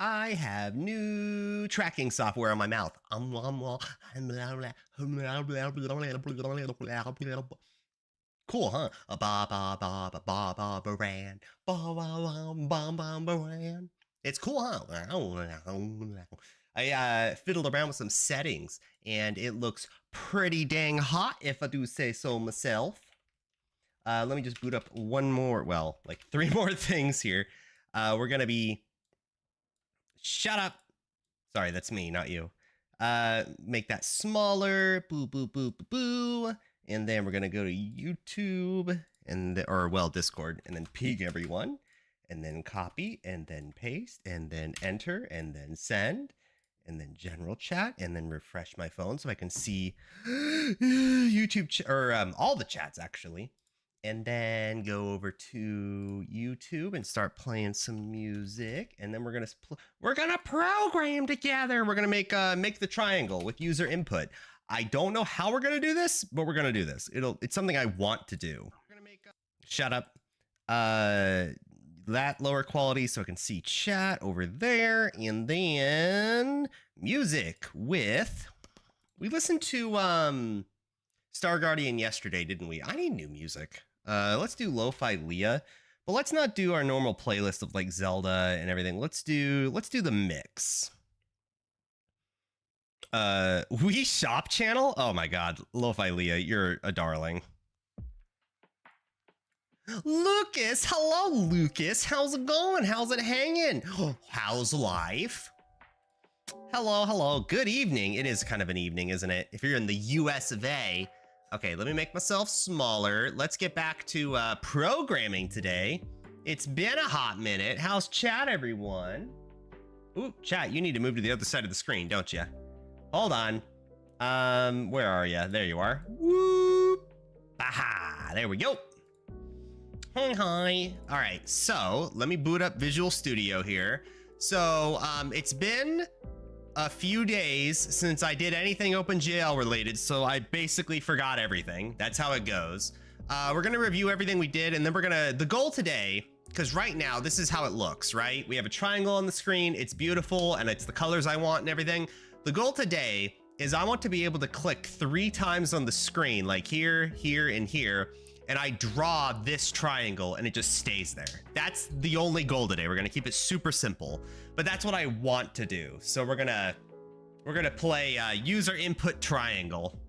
I have new tracking software on my mouth. Cool, huh? It's cool, huh? I fiddled around with some settings, and it looks pretty dang hot, if I do say so myself. Let me just boot up one more, well, like 3 more things here. We're gonna be... Shut up! Sorry, that's me, not you. Make that smaller, boo, boo, boo, boo, boo. And then we're gonna go to YouTube, or Discord, and then ping everyone, and then copy, and then paste, and then enter, and then send, and then general chat, and then refresh my phone so I can see YouTube, all the chats actually. And then go over to YouTube and start playing some music, and then we're gonna program together. We're gonna make the triangle with user input. I don't know how we're gonna do this, but we're gonna do this. It's something I want to do. We're gonna make shut up. That lower quality so I can see chat over there, and then music with. We listened to Star Guardian yesterday, didn't we? I need new music. Let's do Lo-Fi Leah, but let's not do our normal playlist of like Zelda and everything. Let's do the mix. We Shop channel? Oh my god, Lo-Fi Leah, you're a darling. Lucas, hello Lucas, how's it going? How's it hanging? How's life? Hello, good evening. It is kind of an evening, isn't it? If you're in the US of A. Okay, let me make myself smaller. Let's get back to programming today. It's been a hot minute. How's chat, everyone? Ooh, chat, you need to move to the other side of the screen, don't you? Hold on. Where are you? There you are. Woo! Aha! There we go. Hi. All right, so let me boot up Visual Studio here. So it's been a few days since I did anything OpenGL related, so I basically forgot everything. That's how it goes. We're gonna review everything we did, and then the goal today, because right now this is how it looks, right? We have a triangle on the screen, it's beautiful, and it's the colors I want and everything. The goal today is I want to be able to click 3 times on the screen, like here, here, and here, and I draw this triangle and it just stays there. That's the only goal today. We're gonna keep it super simple, but that's what I want to do. So we're gonna play user input triangle.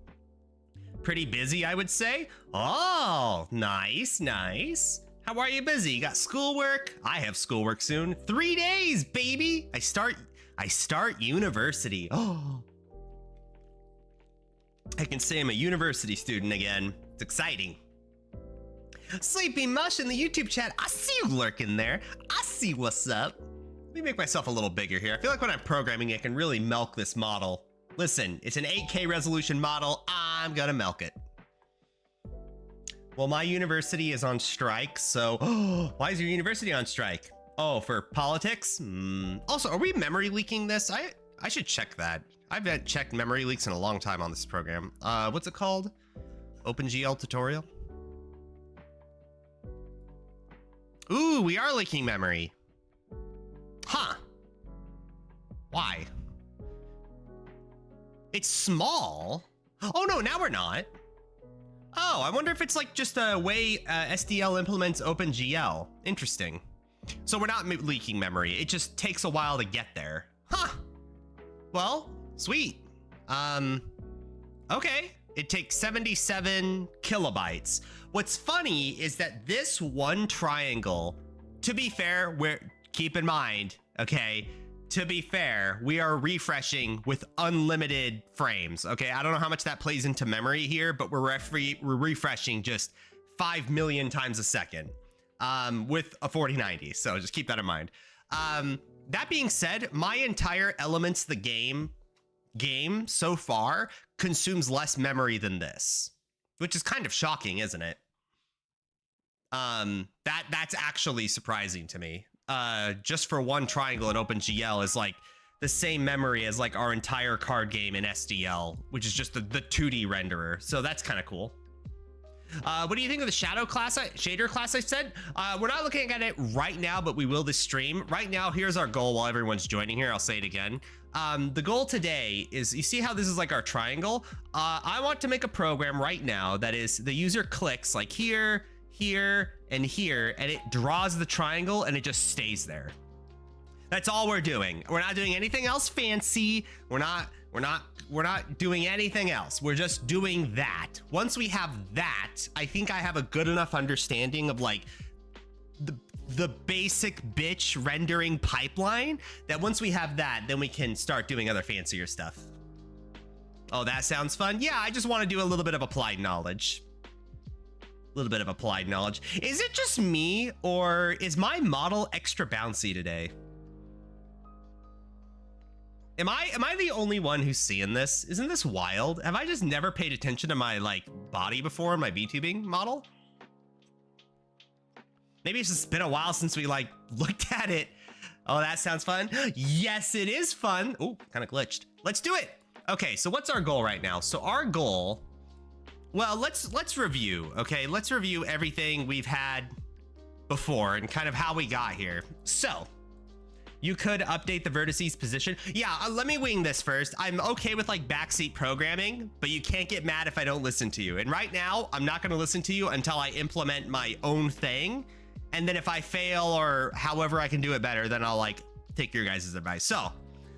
Pretty busy, I would say. Oh, nice. How are you busy? You got schoolwork? I have schoolwork soon. 3 days, baby. I start university. Oh, I can say I'm a university student again. It's exciting. Sleepy Mush in the YouTube chat. I see you lurking there. I see what's up. Let me make myself a little bigger here. I feel like when I'm programming, I can really milk this model. Listen, it's an 8K resolution model. I'm gonna milk it. Well, my university is on strike, so... why is your university on strike? Oh, for politics? Also, are we memory leaking this? I should check that. I haven't checked memory leaks in a long time on this program. What's it called? OpenGL tutorial? Ooh, we are leaking memory. Huh. Why? It's small. Oh no, now we're not. Oh, I wonder if it's like just a way SDL implements OpenGL. Interesting. So we're not leaking memory. It just takes a while to get there. Huh. Well, sweet. Okay. It takes 77 kilobytes. What's funny is that this one triangle, to be fair, keep in mind, okay, to be fair, we are refreshing with unlimited frames, okay? I don't know how much that plays into memory here, but we're refreshing just 5 million times a second with a 4090, so just keep that in mind. That being said, my entire Elements the game so far consumes less memory than this, which is kind of shocking, isn't it? That's actually surprising to me. Just for one triangle in OpenGL is like the same memory as like our entire card game in SDL, which is just the 2D renderer. So that's kind of cool. What do you think of the shadow class, shader class I said? We're not looking at it right now, but we will this stream. Right now, here's our goal while everyone's joining here. I'll say it again. The goal today is, you see how this is like our triangle? I want to make a program right now that is the user clicks like here, here, and here, and it draws the triangle and it just stays there. That's all we're doing. We're not doing anything else fancy. We're not doing anything else. We're just doing that. Once we have that, I think I have a good enough understanding of like the basic bitch rendering pipeline that once we have that, then we can start doing other fancier stuff. Oh, that sounds fun. Yeah, I just want to do a little bit of applied knowledge. A little bit of applied knowledge. Is it just me, or is my model extra bouncy today? Am I the only one who's seeing this? Isn't this wild? Have I just never paid attention to my like body before in my VTubing model? Maybe it's just been a while since we like looked at it. Oh, that sounds fun. Yes, it is fun. Oh, kind of glitched. Let's do it. Okay, so what's our goal right now? So our goal, well, let's review. Okay, let's review everything we've had before and kind of how we got here. So you could update the vertices position. Yeah, let me wing this first. I'm okay with like backseat programming, but you can't get mad if I don't listen to you. And right now, I'm not gonna listen to you until I implement my own thing. And then if I fail or however I can do it better, then I'll like take your guys' advice. So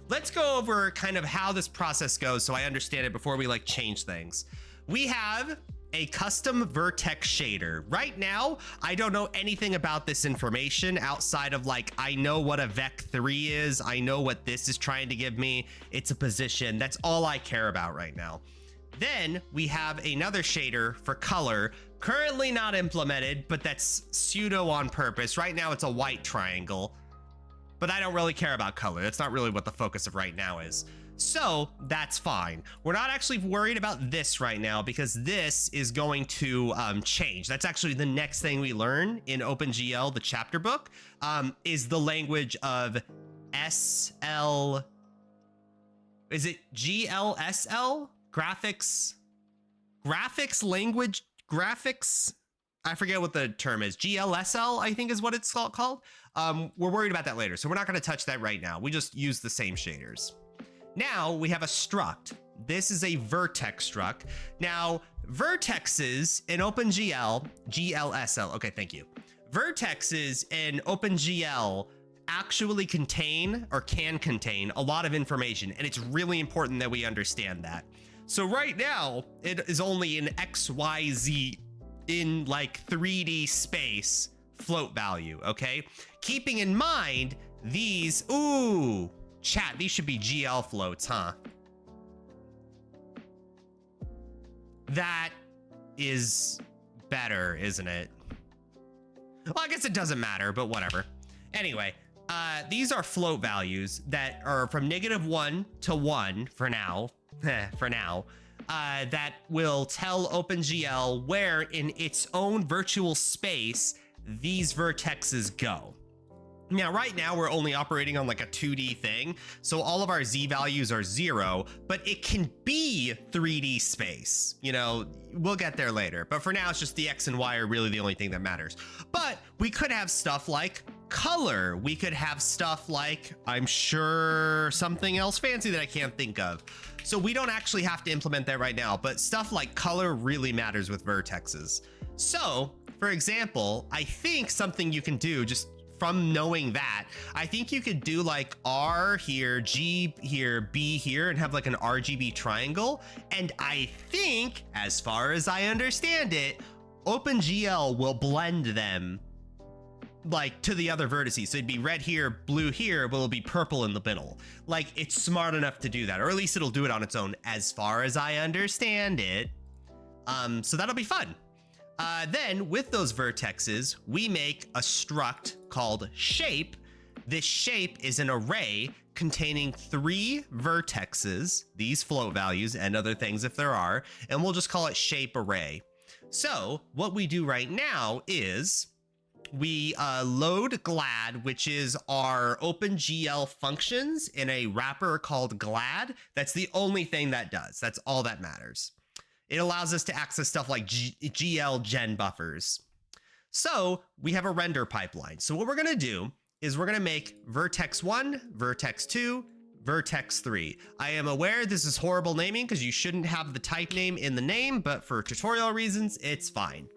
let's go over kind of how this process goes so I understand it before we like change things. We have a custom vertex shader. Right now, I don't know anything about this information outside of like, I know what a vec3 is. I know what this is trying to give me. It's a position. That's all I care about right now. Then we have another shader for color, currently not implemented, but that's pseudo on purpose. Right now it's a white triangle, but I don't really care about color. That's not really what the focus of right now is. So that's fine. We're not actually worried about this right now because this is going to change. That's actually the next thing we learn in OpenGL, the chapter book, is the language of SL. Is it GLSL? Graphics language, graphics. I forget what the term is. GLSL, I think is what it's called. We're worried about that later. So we're not going to touch that right now. We just use the same shaders. Now we have a struct. This is a vertex struct. Now, vertexes in OpenGL, GLSL, okay, thank you. Vertexes in OpenGL actually contain or can contain a lot of information, and it's really important that we understand that. So right now, it is only an XYZ in like 3D space float value, okay? Keeping in mind these, ooh, chat, these should be GL floats, huh? That is better, isn't it? Well, I guess it doesn't matter, but whatever. Anyway, these are float values that are from -1 to 1 for now, that will tell OpenGL where in its own virtual space these vertexes go. Now, right now, we're only operating on like a 2D thing, so all of our Z values are 0, but it can be 3D space. You know, we'll get there later, but for now, it's just the X and Y are really the only thing that matters. But we could have stuff like color. We could have stuff like, I'm sure, something else fancy that I can't think of. So we don't actually have to implement that right now, but stuff like color really matters with vertexes. So, for example, I think something you can do just from knowing that, I think you could do like R here, G here, B here, and have like an RGB triangle. And I think, as far as I understand it, OpenGL will blend them like to the other vertices. So it'd be red here, blue here, but it'll be purple in the middle. Like, it's smart enough to do that, or at least it'll do it on its own, as far as I understand it. So that'll be fun. Then with those vertexes, we make a struct called shape. This shape is an array containing 3 vertexes, these float values and other things if there are, and we'll just call it shape array. So what we do right now is we load GLAD, which is our OpenGL functions in a wrapper called GLAD. That's the only thing that does. That's all that matters. It allows us to access stuff like GL gen buffers. So we have a render pipeline. So what we're going to do is we're going to make vertex 1, vertex 2, vertex 3. I am aware this is horrible naming because you shouldn't have the type name in the name, but for tutorial reasons, it's fine.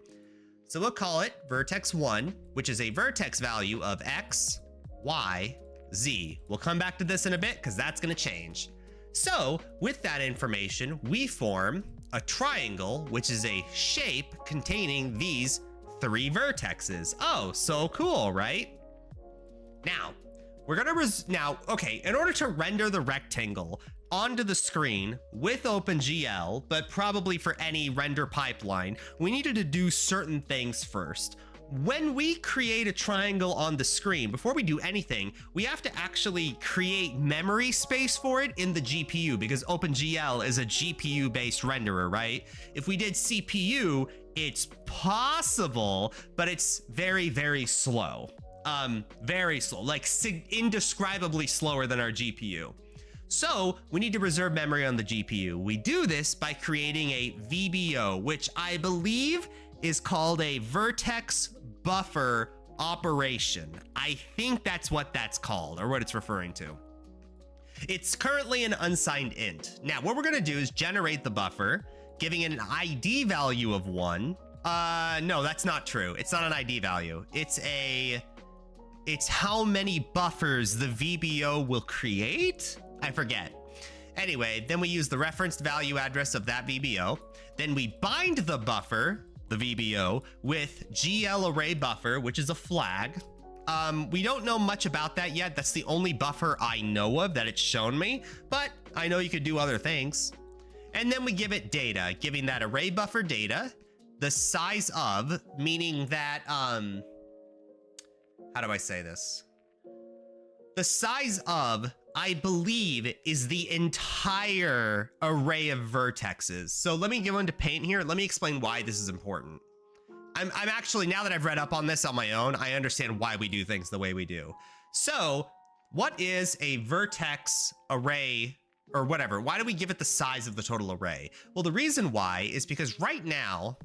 So we'll call it vertex 1, which is a vertex value of X, Y, Z. We'll come back to this in a bit because that's going to change. So with that information, we form a triangle, which is a shape containing these 3 vertexes. Oh, so cool, right? Now, we're gonna okay, in order to render the rectangle onto the screen with OpenGL, but probably for any render pipeline, we needed to do certain things first. When we create a triangle on the screen, before we do anything, we have to actually create memory space for it in the GPU, because OpenGL is a GPU-based renderer, right? If we did CPU, it's possible, but it's very, very slow. Very slow, like indescribably slower than our GPU. So we need to reserve memory on the GPU. We do this by creating a VBO, which I believe is called a vertex buffer operation. I think that's what that's called, or what it's referring to. It's currently an unsigned int. Now, what we're gonna do is generate the buffer, giving it an ID value of 1. No, that's not true. It's not an ID value. It's how many buffers the VBO will create? I forget. Anyway, then we use the referenced value address of that VBO. Then we bind the buffer, the VBO, with GL array buffer, which is a flag. We don't know much about that yet. That's the only buffer I know of that it's shown me, but I know you could do other things. And then we give it data, giving that array buffer data, the size of, meaning that, how do I say this? The size of, I believe, is the entire array of vertexes. So let me go into Paint here. Let me explain why this is important. I'm actually, now that I've read up on this on my own, I understand why we do things the way we do. So what is a vertex array or whatever? Why do we give it the size of the total array? Well, the reason why is because right now,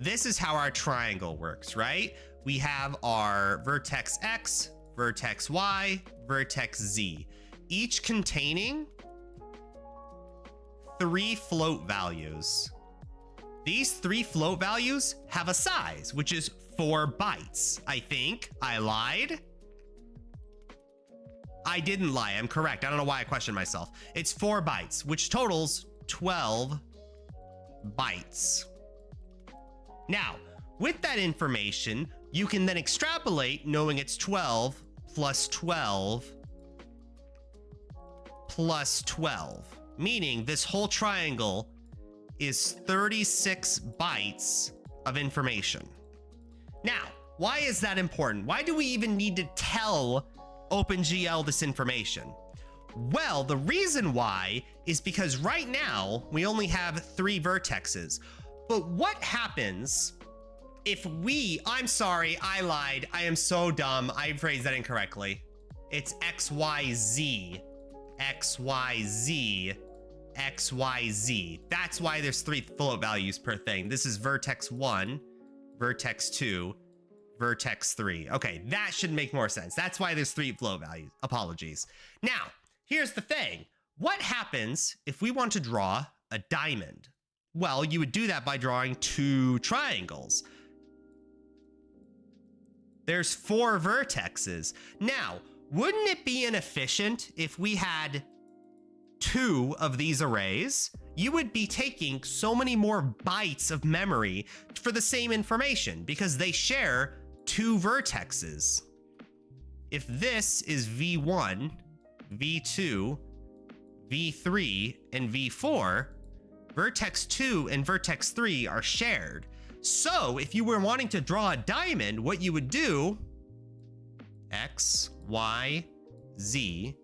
this is how our triangle works, right? We have our vertex X, vertex Y, vertex Z, each containing 3 float values. These 3 float values have a size, which is 4 bytes. I think I lied. I didn't lie, I'm correct. I don't know why I questioned myself. It's 4 bytes, which totals 12 bytes. Now, with that information, you can then extrapolate knowing it's 12 plus 12 plus 12, meaning this whole triangle is 36 bytes of information. Now, why is that important? Why do we even need to tell OpenGL this information? Well, the reason why is because right now we only have 3 vertexes. But what happens if I'm sorry, I lied. I am so dumb. I phrased that incorrectly. It's XYZ, XYZ, XYZ. That's why there's 3 float values per thing. This is vertex 1, vertex 2, vertex 3. Okay, that should make more sense. That's why there's 3 float values. Apologies. Now, here's the thing. What happens if we want to draw a diamond? Well, you would do that by drawing 2 triangles. There's 4 vertexes. Now, wouldn't it be inefficient if we had 2 of these arrays? You would be taking so many more bytes of memory for the same information because they share 2 vertexes. If this is V1, V2, V3, and V4, vertex 2 and vertex 3 are shared. So if you were wanting to draw a diamond, what you would do, X, Y, Z,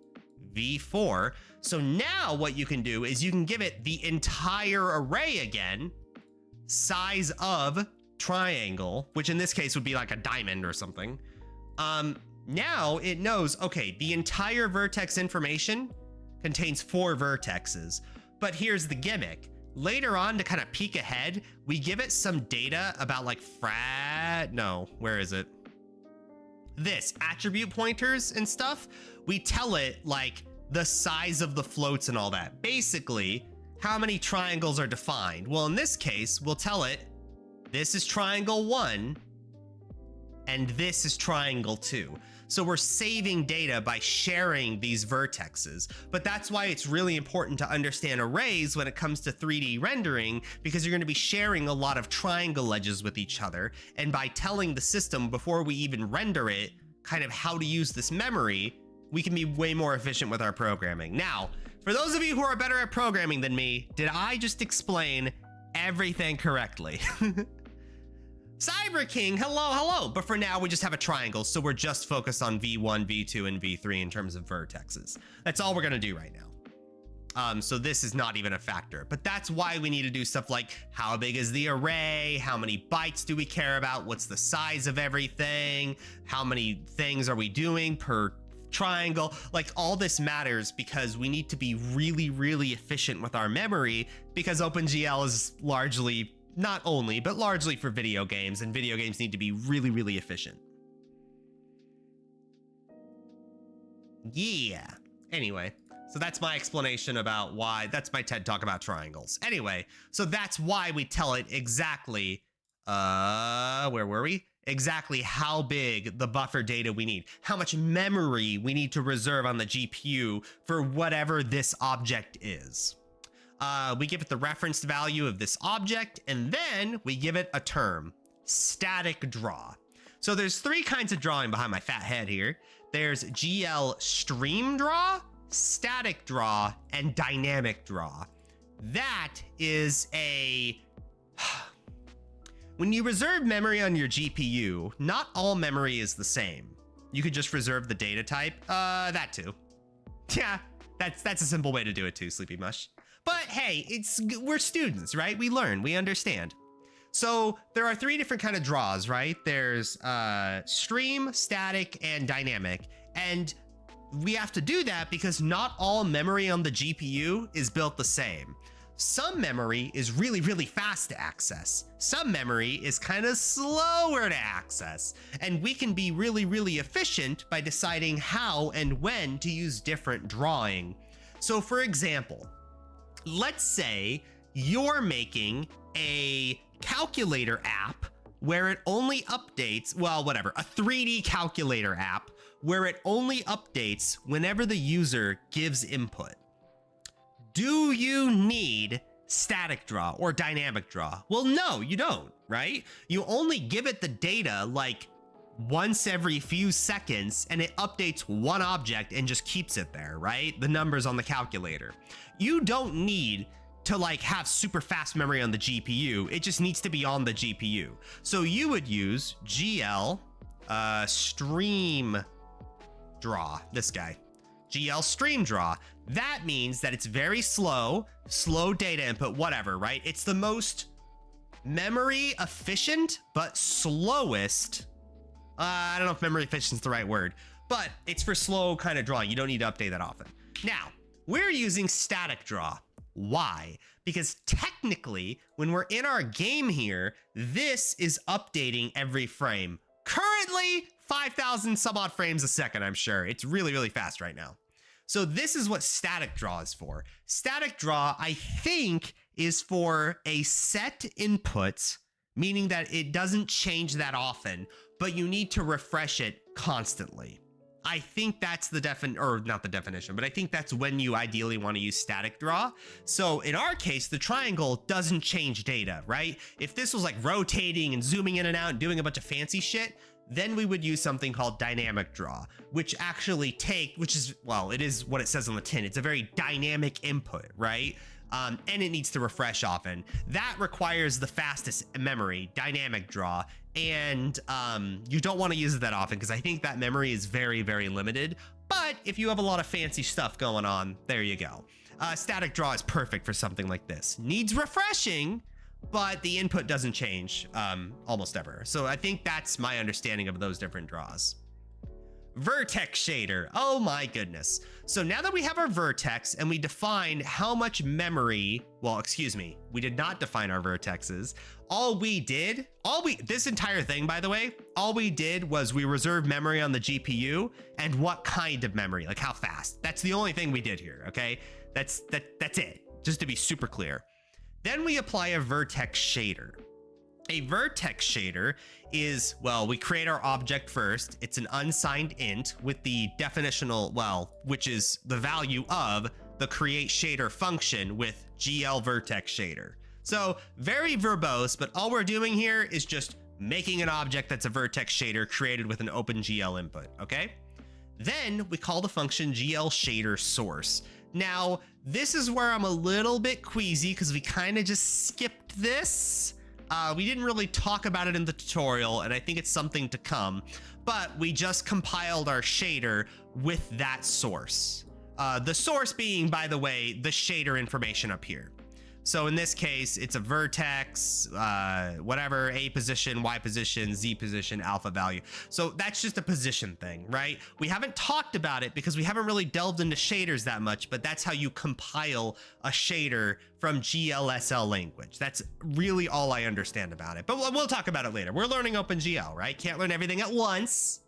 V4. So now what you can do is you can give it the entire array again, size of triangle, which in this case would be like a diamond or something. Now it knows, okay, the entire vertex information contains 4 vertexes. But here's the gimmick. Later on, to kind of peek ahead, we give it some data about like where is it? This, attribute pointers and stuff. We tell it like the size of the floats and all that. Basically, how many triangles are defined. Well, in this case, we'll tell it, this is triangle 1, and this is triangle 2. So we're saving data by sharing these vertexes. But that's why it's really important to understand arrays when it comes to 3D rendering, because you're going to be sharing a lot of triangle edges with each other. And by telling the system before we even render it, kind of how to use this memory, we can be way more efficient with our programming. Now, for those of you who are better at programming than me, did I just explain everything correctly? Cyber King, hello. But for now, we just have a triangle, so we're just focused on V1, V2, and V3 in terms of vertexes. That's all we're gonna do right now. So this is not even a factor, but that's why we need to do stuff like how big is the array? How many bytes do we care about? What's the size of everything? How many things are we doing per triangle? Like all this matters because we need to be really, really efficient with our memory, because OpenGL is largely, not only, but largely for video games, and video games need to be really, really efficient. Yeah. Anyway, so that's my explanation about why, that's my TED Talk about triangles. Anyway, so that's why we tell it exactly, where were we? Exactly how big the buffer data we need, how much memory we need to reserve on the GPU for whatever this object is. We give it the reference value of this object, and then we give it a term, static draw. So there's 3 kinds of drawing behind my fat head here. There's GL stream draw, static draw, and dynamic draw. That is a... When you reserve memory on your GPU, not all memory is the same. You could just reserve the data type. That too. Yeah, that's a simple way to do it too, Sleepy Mush. But hey, we're students, right? We learn, we understand. So there are 3 different kind of draws, right? There's stream, static, and dynamic. And we have to do that because not all memory on the GPU is built the same. Some memory is really, really fast to access. Some memory is kind of slower to access. And we can be really, really efficient by deciding how and when to use different drawing. So for example, let's say you're making a calculator app where it only updates, well, whatever, a 3D calculator app where it only updates whenever the user gives input. Do you need static draw or dynamic draw? Well, no, you don't, right? You only give it the data like once every few seconds, and it updates one object and just keeps it there, right? The numbers on the calculator. You don't need to like have super fast memory on the GPU. It just needs to be on the GPU. So you would use GL stream draw, this guy. GL stream draw. That means that it's very slow data input, whatever, right? It's the most memory efficient, but slowest. I don't know if memory efficient is the right word, but it's for slow kind of drawing. You don't need to update that often. Now, we're using static draw. Why? Because technically, when we're in our game here, this is updating every frame. Currently, 5,000 some odd frames a second, I'm sure. It's really, really fast right now. So this is what static draw is for. Static draw, I think, is for a set input, meaning that it doesn't change that often, but you need to refresh it constantly. I think that's the not the definition, but I think that's when you ideally want to use static draw. So in our case, the triangle doesn't change data, right? If this was like rotating and zooming in and out and doing a bunch of fancy shit, then we would use something called dynamic draw, which actually it is what it says on the tin. It's a very dynamic input, right? And it needs to refresh often. That requires the fastest memory, dynamic draw, and you don't want to use it that often because I think that memory is very, very limited. But if you have a lot of fancy stuff going on, there you go. Static draw is perfect for something like this. Needs refreshing, but the input doesn't change almost ever. So I think that's my understanding of those different draws. vertex shader. Oh my goodness. So now that we have our vertex and we defined how much memory, well, excuse me, we did not define our vertexes. This entire thing, by the way, all we did was we reserved memory on the GPU and what kind of memory, like how fast. That's the only thing we did here, okay? That's it, just to be super clear. Then we apply a vertex shader. A vertex shader is, well, we create our object first. It's an unsigned int with the definitional, well, which is the value of the create shader function with GL vertex shader. So very verbose, but all we're doing here is just making an object that's a vertex shader created with an OpenGL input, okay? Then we call the function GL shader source. Now, this is where I'm a little bit queasy because we kind of just skipped this. We didn't really talk about it in the tutorial, and I think it's something to come, but we just compiled our shader with that source. The source being, by the way, the shader information up here. So in this case, it's a vertex, whatever, A position, Y position, Z position, alpha value. So that's just a position thing, right? We haven't talked about it because we haven't really delved into shaders that much, but that's how you compile a shader from GLSL language. That's really all I understand about it, but we'll talk about it later. We're learning OpenGL, right? Can't learn everything at once.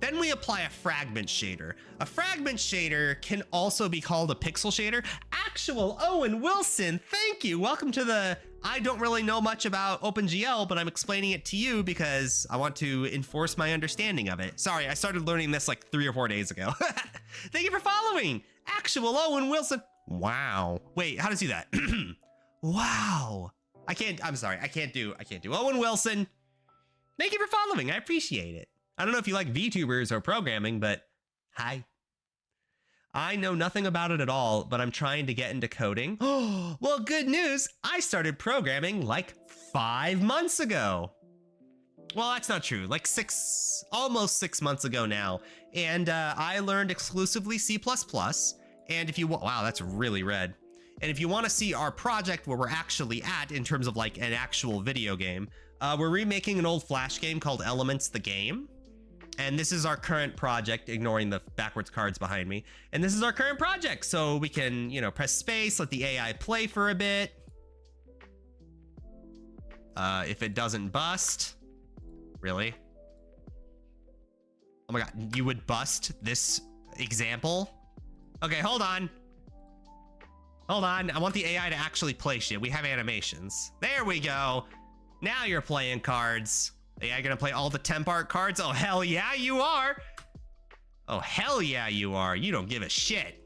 Then we apply a fragment shader. A fragment shader can also be called a pixel shader. Actual Owen Wilson, thank you. Welcome to the, I don't really know much about OpenGL, but I'm explaining it to you because I want to enforce my understanding of it. Sorry, I started learning this like 3 or 4 days ago. Thank you for following. Actual Owen Wilson. Wow. Wait, how to do that? Wow. I'm sorry, I can't do Owen Wilson. Thank you for following, I appreciate it. I don't know if you like VTubers or programming, but hi. I know nothing about it at all, but I'm trying to get into coding. Oh, well, good news. I started programming like 5 months ago. Well, that's not true. Like almost 6 months ago now. And I learned exclusively C++. And if you, wow, that's really red. And if you want to see our project where we're actually at in terms of like an actual video game, we're remaking an old Flash game called Elements the Game. And this is our current project, ignoring the backwards cards behind me. And this is our current project. So we can, you know, press space, let the AI play for a bit. If it doesn't bust, really? Oh my God, you would bust this example? Okay, hold on. Hold on, I want the AI to actually play shit. We have animations. There we go. Now you're playing cards. AI gonna play all the temp art cards? Oh, hell yeah, you are. Oh, hell yeah, you are. You don't give a shit.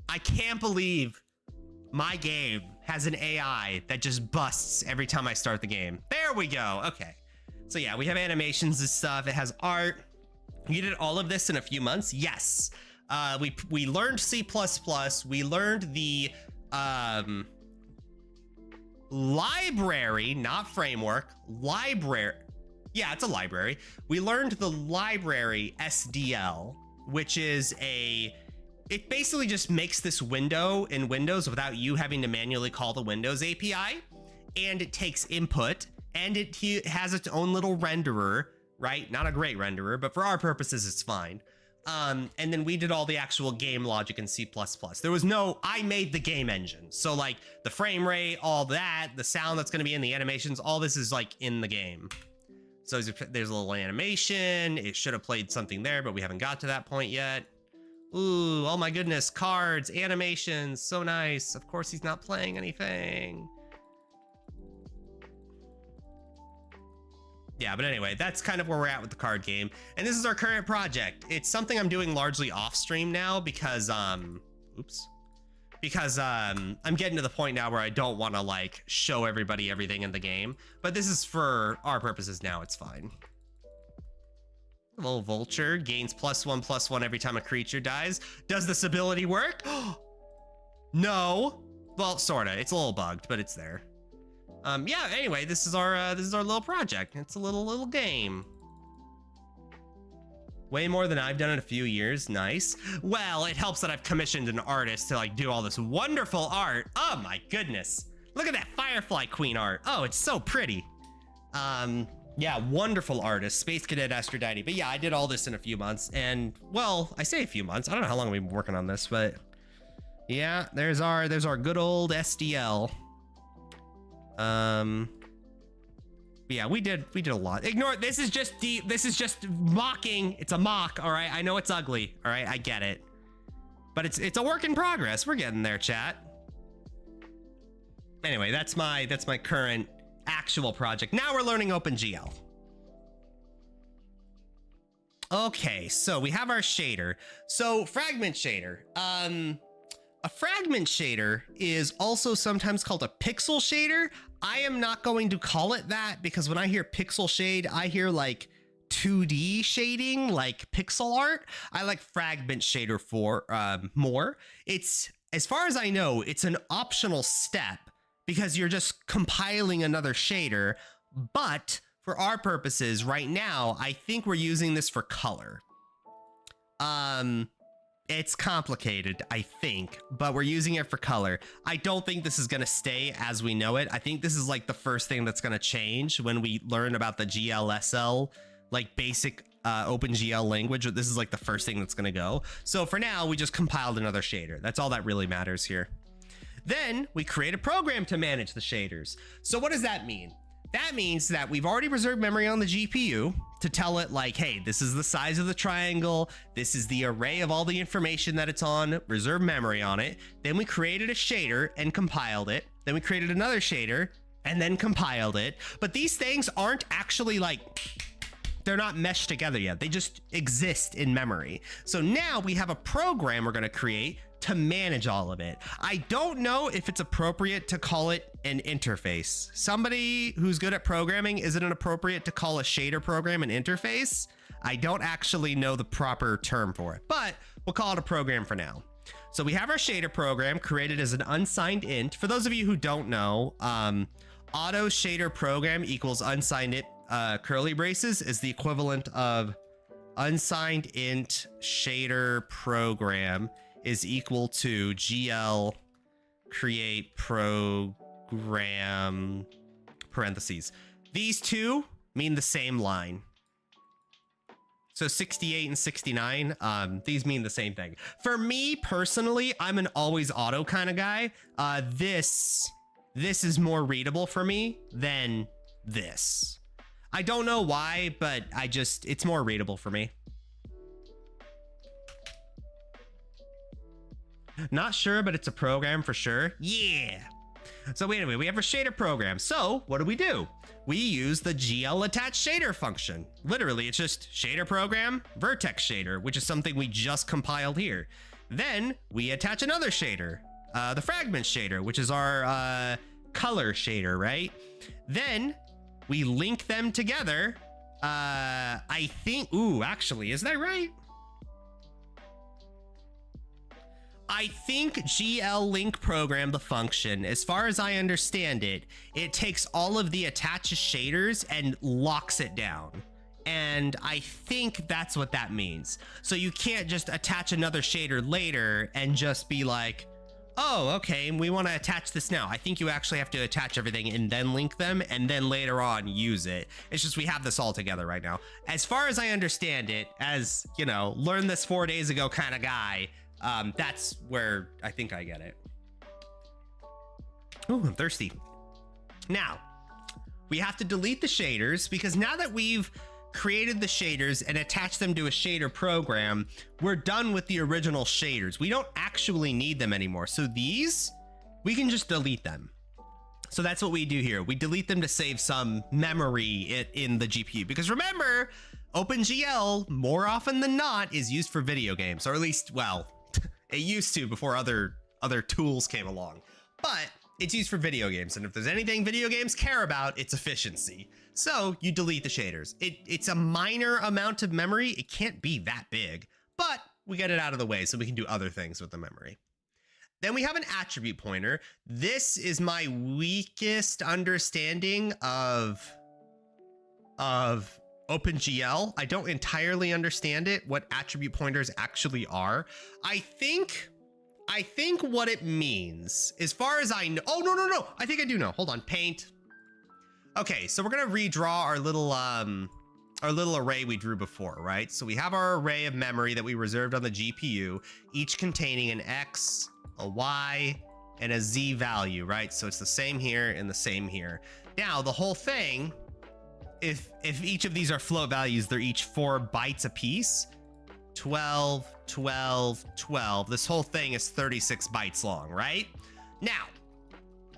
I can't believe my game has an AI that just busts every time I start the game. There we go, okay. So yeah, we have animations and stuff. It has art. We did all of this in a few months, yes. We learned C++, we learned the, library, not framework, library. Yeah, it's a library. We learned the library SDL, which is it basically just makes this window in Windows without you having to manually call the Windows API. And it takes input and it has its own little renderer, right? Not a great renderer, but for our purposes, it's fine. And then we did all the actual game logic in C++. There was I made the game engine. So like the frame rate, all that, the sound that's going to be in the animations, all this is like in the game. So there's a little animation. It should have played something there, but we haven't got to that point yet. Ooh, oh my goodness, cards, animations, so nice. Of course he's not playing anything. Yeah, but anyway, that's kind of where we're at with the card game. And this is our current project. It's something I'm doing largely off stream now because, I'm getting to the point now where I don't want to like show everybody everything in the game. But this is for our purposes now, it's fine. A little vulture gains +1/+1 every time a creature dies. Does this ability work? No. Well, sorta. It's a little bugged, but it's there. Yeah, anyway, this is our little project. It's a little game. Way more than I've done in a few years. Nice. Well, it helps that I've commissioned an artist to like do all this wonderful art. Oh my goodness. Look at that Firefly Queen art. Oh, it's so pretty. Yeah, wonderful artist, Space Cadet Aphrodite. But yeah, I did all this in a few months, and well, I say a few months. I don't know how long we've been working on this, but yeah, there's our good old SDL. Yeah, we did a lot. Ignore it. This is just mocking. It's a mock, all right? I know it's ugly, all right? I get it. But it's a work in progress. We're getting there, chat. Anyway, that's my current actual project. Now we're learning OpenGL. Okay, so we have our shader. So fragment shader. A fragment shader is also sometimes called a pixel shader. I am not going to call it that because when I hear pixel shade, I hear like 2D shading, like pixel art. I like fragment shader for more. It's, as far as I know, it's an optional step because you're just compiling another shader. But for our purposes right now, I think we're using this for color. It's complicated, I think, but we're using it for color. I don't think this is going to stay as we know it. I think this is like the first thing that's going to change when we learn about the GLSL, like basic OpenGL language. This is like the first thing that's going to go. So for now, we just compiled another shader. That's all that really matters here. Then we create a program to manage the shaders. So what does that mean? That means that we've already reserved memory on the GPU to tell it like, hey, this is the size of the triangle. This is the array of all the information that it's on, reserve memory on it. Then we created a shader and compiled it. Then we created another shader and then compiled it. But these things aren't actually like, they're not meshed together yet. They just exist in memory. So now we have a program we're going to create to manage all of it. I don't know if it's appropriate to call it an interface. Somebody who's good at programming, is it appropriate to call a shader program an interface? I don't actually know the proper term for it, but we'll call it a program for now. So we have our shader program created as an unsigned int. For those of you who don't know, auto shader program equals unsigned int curly braces is the equivalent of unsigned int shader program is equal to GL create program parentheses. These two mean the same line. So 68 and 69, these mean the same thing. For me personally, I'm an always auto kind of guy. This is more readable for me than this. I don't know why, but it's more readable for me. Not sure, but it's a program for sure. Yeah. So anyway, we have a shader program. So what do? We use the GL attach shader function. Literally, it's just shader program, vertex shader, which is something we just compiled here. Then we attach another shader, the fragment shader, which is our color shader, right? Then we link them together. I think, ooh, actually, is that right? I think GL link program, the function, as far as I understand it, it takes all of the attached shaders and locks it down. And I think that's what that means. So you can't just attach another shader later and just be like, oh, okay, we want to attach this now. I think you actually have to attach everything and then link them and then later on use it. It's just we have this all together right now. As far as I understand it, as, you know, learned this 4 days ago kind of guy, that's where I think I get it. Ooh, I'm thirsty. Now, we have to delete the shaders because now that we've created the shaders and attached them to a shader program, we're done with the original shaders. We don't actually need them anymore. So these, we can just delete them. So that's what we do here. We delete them to save some memory in the GPU. Because remember, OpenGL, more often than not, is used for video games. Or at least, well, it used to before other tools came along. But it's used for video games. And if there's anything video games care about, it's efficiency. So you delete the shaders. It's a minor amount of memory. It can't be that big. But we get it out of the way so we can do other things with the memory. Then we have an attribute pointer. This is my weakest understanding of OpenGL. I don't entirely understand it, what attribute pointers actually are. I think what it means, as far as I know, oh, no, I think I do know. Hold on, paint. Okay, so we're gonna redraw our little array we drew before, right? So we have our array of memory that we reserved on the GPU, each containing an X, a Y, and a Z value, right? So it's the same here and the same here. Now, the whole thing, if each of these are float values, they're each 4 bytes apiece. 12, 12, 12. This whole thing is 36 bytes long, right? Now,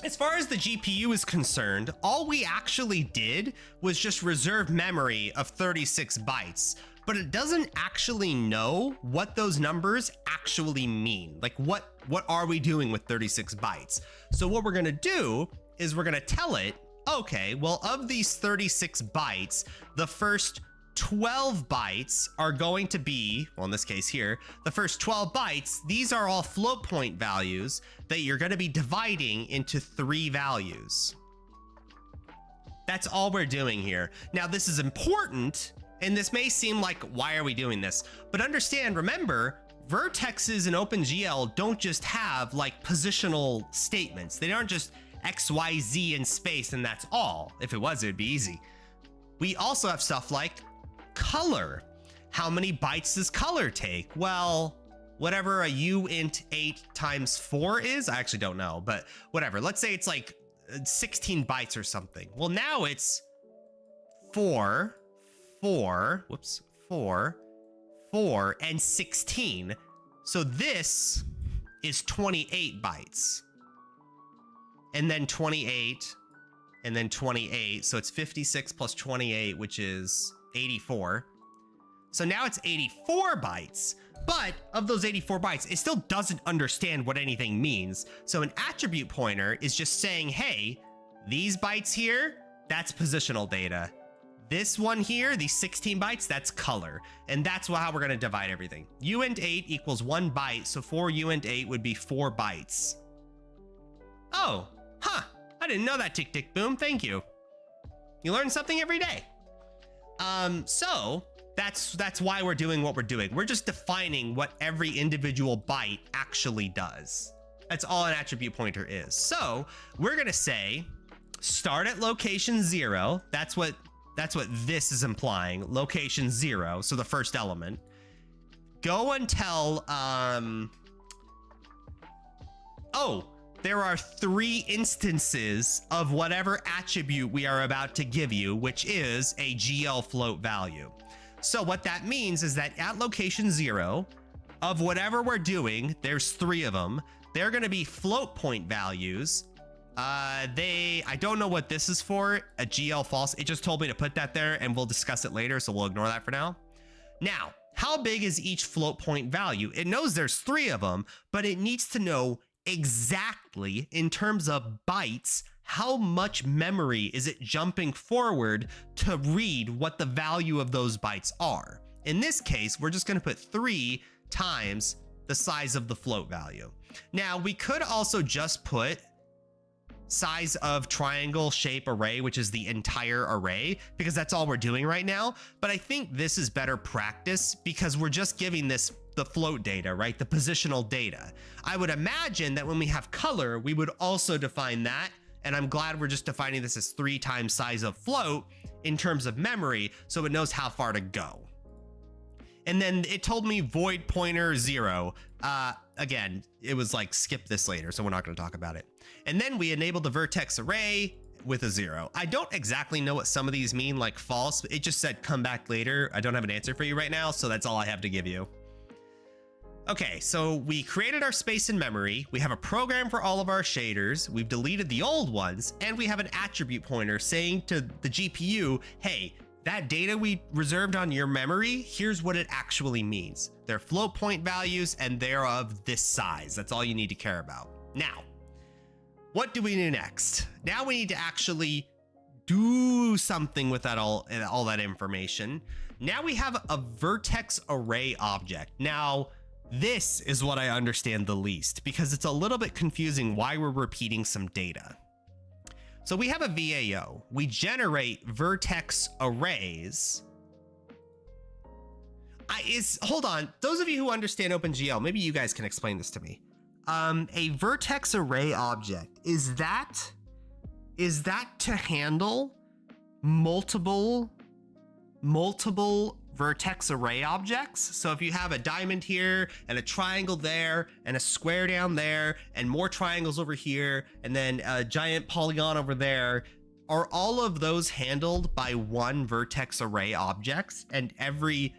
as far as the GPU is concerned, all we actually did was just reserve memory of 36 bytes, but it doesn't actually know what those numbers actually mean. Like what are we doing with 36 bytes? So what we're gonna do is we're gonna tell it, okay, well, of these 36 bytes, the first 12 bytes are going to be, well, in this case here, the first 12 bytes, these are all float point values that you're going to be dividing into 3 values. That's all we're doing here. Now, this is important, and this may seem like, why are we doing this? But understand, remember, vertexes in OpenGL don't just have like positional statements. They aren't just X, Y, Z in space, and that's all. If it was, it'd be easy. We also have stuff like color. How many bytes does color take? Well, whatever a uint 8 times 4 is, I actually don't know, but whatever. Let's say it's like 16 bytes or something. Well, now it's 4, and 16. So this is 28 bytes. And then 28, and then 28. So it's 56 plus 28, which is 84. So now it's 84 bytes, but of those 84 bytes, it still doesn't understand what anything means. So an attribute pointer is just saying, hey, these bytes here, that's positional data. This one here, these 16 bytes, that's color. And that's how we're gonna divide everything. uint 8 equals 1 byte, so 4 uint 8 would be 4 bytes. Oh, huh, I didn't know that, tick tick boom, thank you. You learn something every day. So that's why we're doing what we're doing. We're just defining what every individual byte actually does. That's all an attribute pointer is. So we're gonna say start at location 0. That's what this is implying. Location 0, so the first element. Go until there are 3 instances of whatever attribute we are about to give you, which is a GL float value. So what that means is that at location 0, of whatever we're doing, there's 3 of them. They're gonna be float point values. I don't know what this is for, a GL false. It just told me to put that there, and we'll discuss it later, so we'll ignore that for now. Now, how big is each float point value? It knows there's 3 of them, but it needs to know exactly, in terms of bytes, how much memory is it jumping forward to read what the value of those bytes are. In this case, we're just going to put 3 times the size of the float value. Now, we could also just put size of triangle shape array, which is the entire array, because that's all we're doing right now. But I think this is better practice because we're just giving this the float data, right? The positional data. I would imagine that when we have color, we would also define that. And I'm glad we're just defining this as 3 times size of float in terms of memory, so it knows how far to go. And then it told me void pointer 0. Again, it was like skip this later, so we're not going to talk about it. And then we enabled the vertex array with a 0. I don't exactly know what some of these mean, like false. It just said come back later. I don't have an answer for you right now, so that's all I have to give you. Okay, so we created our space in memory. We have a program for all of our shaders. We've deleted the old ones, and we have an attribute pointer saying to the GPU, hey, that data we reserved on your memory, here's what it actually means. They're float point values, and they're of this size. That's all you need to care about. Now, what do we do next? Now we need to actually do something with that all that information. Now we have a vertex array object. Now, this is what I understand the least, because it's a little bit confusing why we're repeating some data. So we have a VAO. We generate vertex arrays. Hold on. Those of you who understand OpenGL, maybe you guys can explain this to me. A vertex array object, is that to handle multiple vertex array objects. So if you have a diamond here and a triangle there and a square down there and more triangles over here and then a giant polygon over there, are all of those handled by one vertex array objects, and every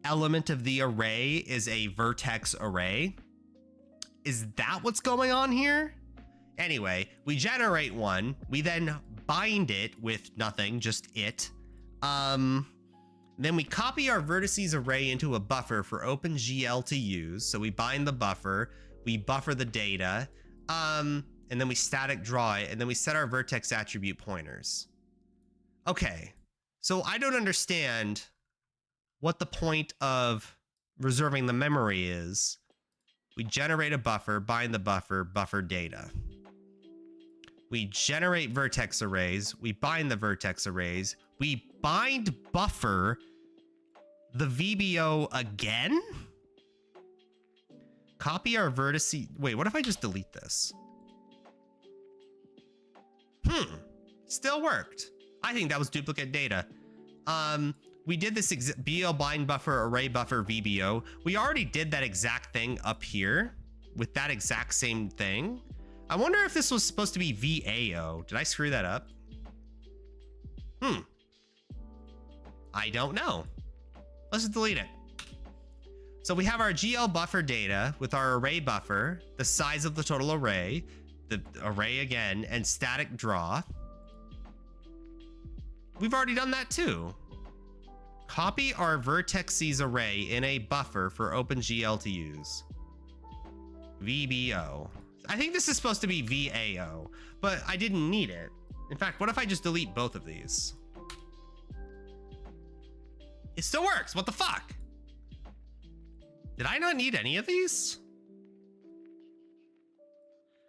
element of the array is a vertex array? Is that what's going on here? Anyway, we generate one, we then bind it with nothing, just it. Then we copy our vertices array into a buffer for OpenGL to use. So we bind the buffer, we buffer the data, and then we static draw it, and then we set our vertex attribute pointers. Okay, so I don't understand what the point of reserving the memory is. We generate a buffer, bind the buffer, buffer data. We generate vertex arrays, we bind the vertex arrays, we bind buffer the VBO again? Copy our vertices. Wait, what if I just delete this? Still worked. I think that was duplicate data. We did this BL bind buffer, array buffer, VBO. We already did that exact thing up here with that exact same thing. I wonder if this was supposed to be VAO. Did I screw that up? I don't know. Let's just delete it. So we have our GL buffer data with our array buffer, the size of the total array, the array again, and static draw. We've already done that too. Copy our verteces array in a buffer for OpenGL to use. VBO. I think this is supposed to be VAO, but I didn't need it. In fact, what if I just delete both of these? It still works. What the fuck? Did I not need any of these?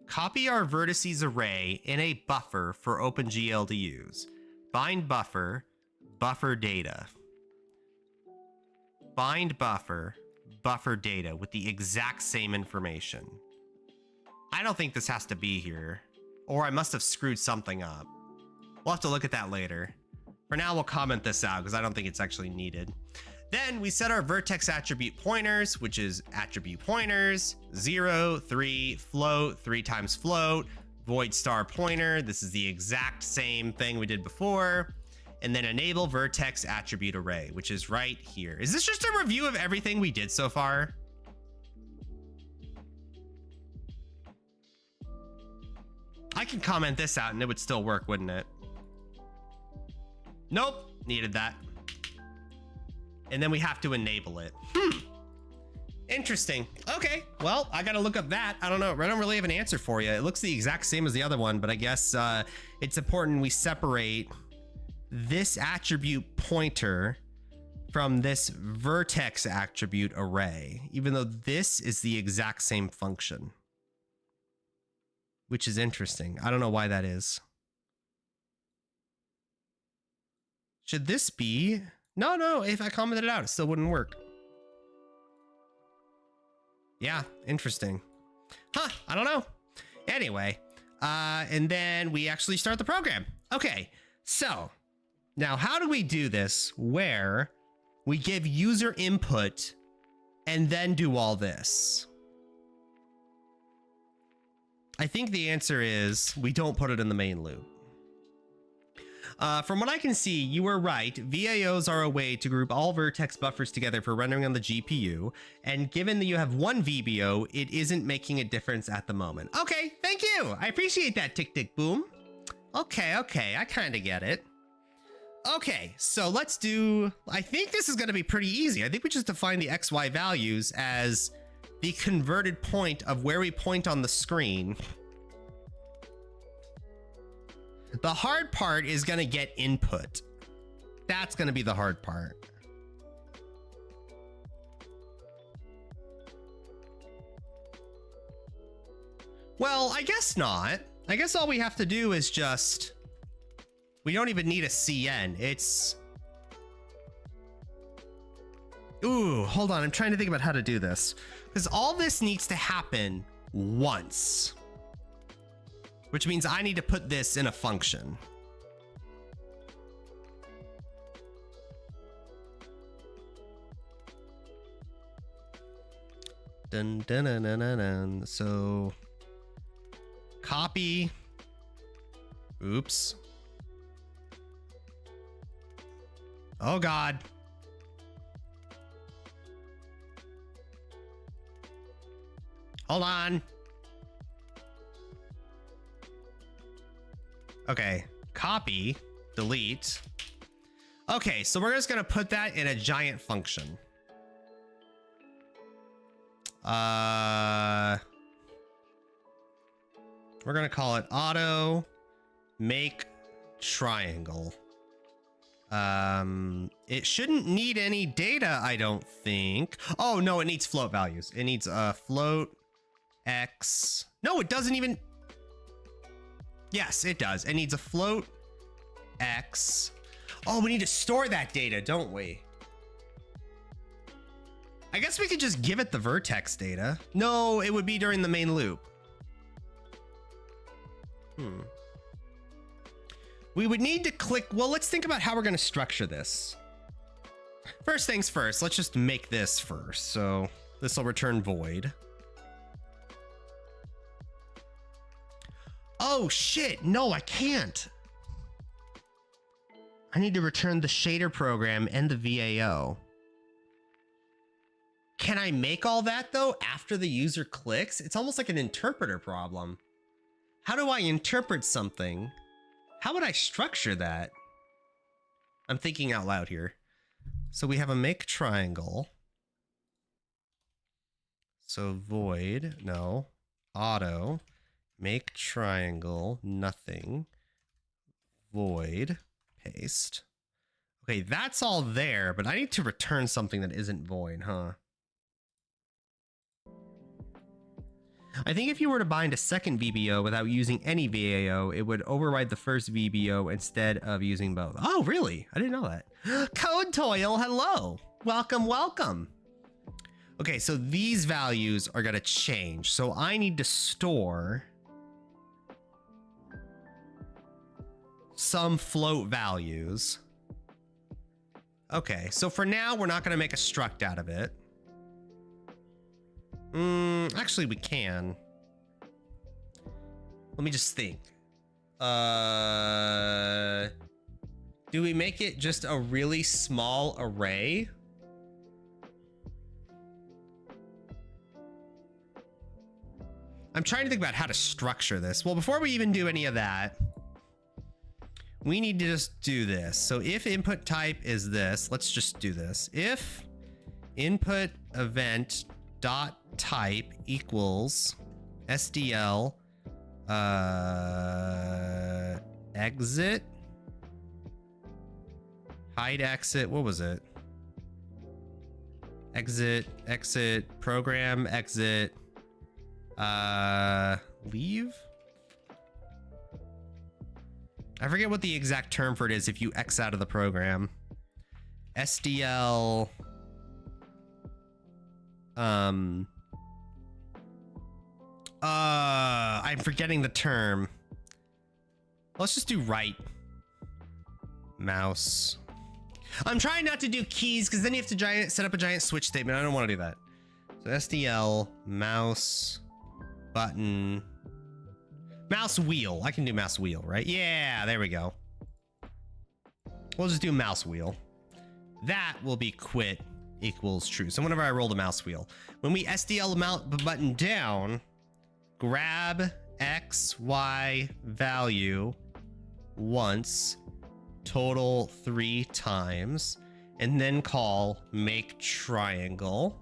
Copy our vertices array in a buffer for OpenGL to use. Bind buffer, buffer data. Bind buffer, buffer data with the exact same information. I don't think this has to be here, or I must have screwed something up. We'll have to look at that later. For now, we'll comment this out because I don't think it's actually needed. Then we set our vertex attribute pointers, which is attribute pointers, 0, 3, float, 3 times float, void star pointer. This is the exact same thing we did before. And then enable vertex attribute array, which is right here. Is this just a review of everything we did so far? I can comment this out and it would still work, wouldn't it? Nope, needed that. And then we have to enable it. Interesting. Okay, well, I gotta look up that. I don't know, I don't really have an answer for you. It looks the exact same as the other one, but I guess it's important we separate this attribute pointer from this vertex attribute array, even though this is the exact same function. Which is interesting. I don't know why that is. Should this be? No, if I commented it out, it still wouldn't work. Yeah, interesting. Huh, I don't know. Anyway, and then we actually start the program. Okay, so now how do we do this where we give user input and then do all this? I think the answer is we don't put it in the main loop. From what I can see, you were right. VAOs are a way to group all vertex buffers together for rendering on the GPU. And given that you have one VBO, it isn't making a difference at the moment. Okay, thank you. I appreciate that, Tick Tick Boom. Okay, I kind of get it. Okay, so let's do, I think this is going to be pretty easy. I think we just define the XY values as the converted point of where we point on the screen. The hard part is going to get input. That's going to be the hard part. Well, I guess not. I guess all we have to do is just, we don't even need a CN. It's, ooh, hold on. I'm trying to think about how to do this, because all this needs to happen once, which means I need to put this in a function. Dun, dun, dun, dun, dun, dun. So copy. Oops. Oh God. Hold on. Okay, copy, delete. Okay, so we're just gonna put that in a giant function. We're gonna call it auto make triangle. It shouldn't need any data, I don't think. Oh no, it needs float values. It needs float x. No, it doesn't even. Yes, it does. It needs a float x. Oh, we need to store that data, don't we? I guess we could just give it the vertex data. No, it would be during the main loop. We would need to click. Well, let's think about how we're going to structure this. First things first, let's just make this first. So this will return void. Oh shit, no, I can't. I need to return the shader program and the VAO. Can I make all that though after the user clicks? It's almost like an interpreter problem. How do I interpret something? How would I structure that? I'm thinking out loud here. So we have a make triangle. So void, no, auto, make triangle, nothing, void, paste. Okay, that's all there, but I need to return something that isn't void, huh? I think if you were to bind a second VBO without using any VAO, it would override the first VBO instead of using both. Oh, really? I didn't know that. Code Toil, hello. Welcome, welcome. Okay, so these values are gonna change. So I need to store some float values. Okay, so for now, we're not gonna make a struct out of it. Actually we can. Let me just think. Do we make it just a really small array? I'm trying to think about how to structure this. Well, before we even do any of that, we need to just do this. So if input type is this, let's just do this. If input event dot type equals SDL exit hide exit, what was it? Exit program exit leave. I forget what the exact term for it is if you X out of the program. SDL I'm forgetting the term. Let's just do right mouse. I'm trying not to do keys because then you have to set up a giant switch statement. I don't want to do that. So SDL mouse button mouse wheel. I can do mouse wheel, right? Yeah, there we go. We'll just do mouse wheel. That will be quit equals true. So whenever I roll the mouse wheel, when we SDL mount button down, grab X, Y value once, total 3 times, and then call make triangle.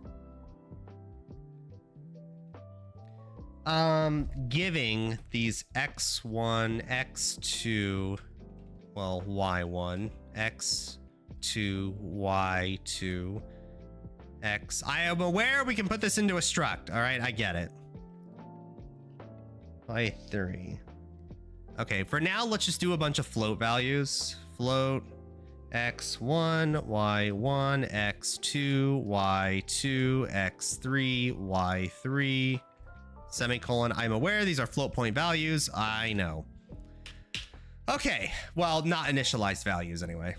Giving these X1, X2, well, Y1, X2, Y2, X. I am aware we can put this into a struct. All right, I get it. Y3. Okay, for now, let's just do a bunch of float values. Float X1, Y1, X2, Y2, X3, Y3, semicolon. I'm aware these are float point values. I know. Okay, well, not initialized values anyway.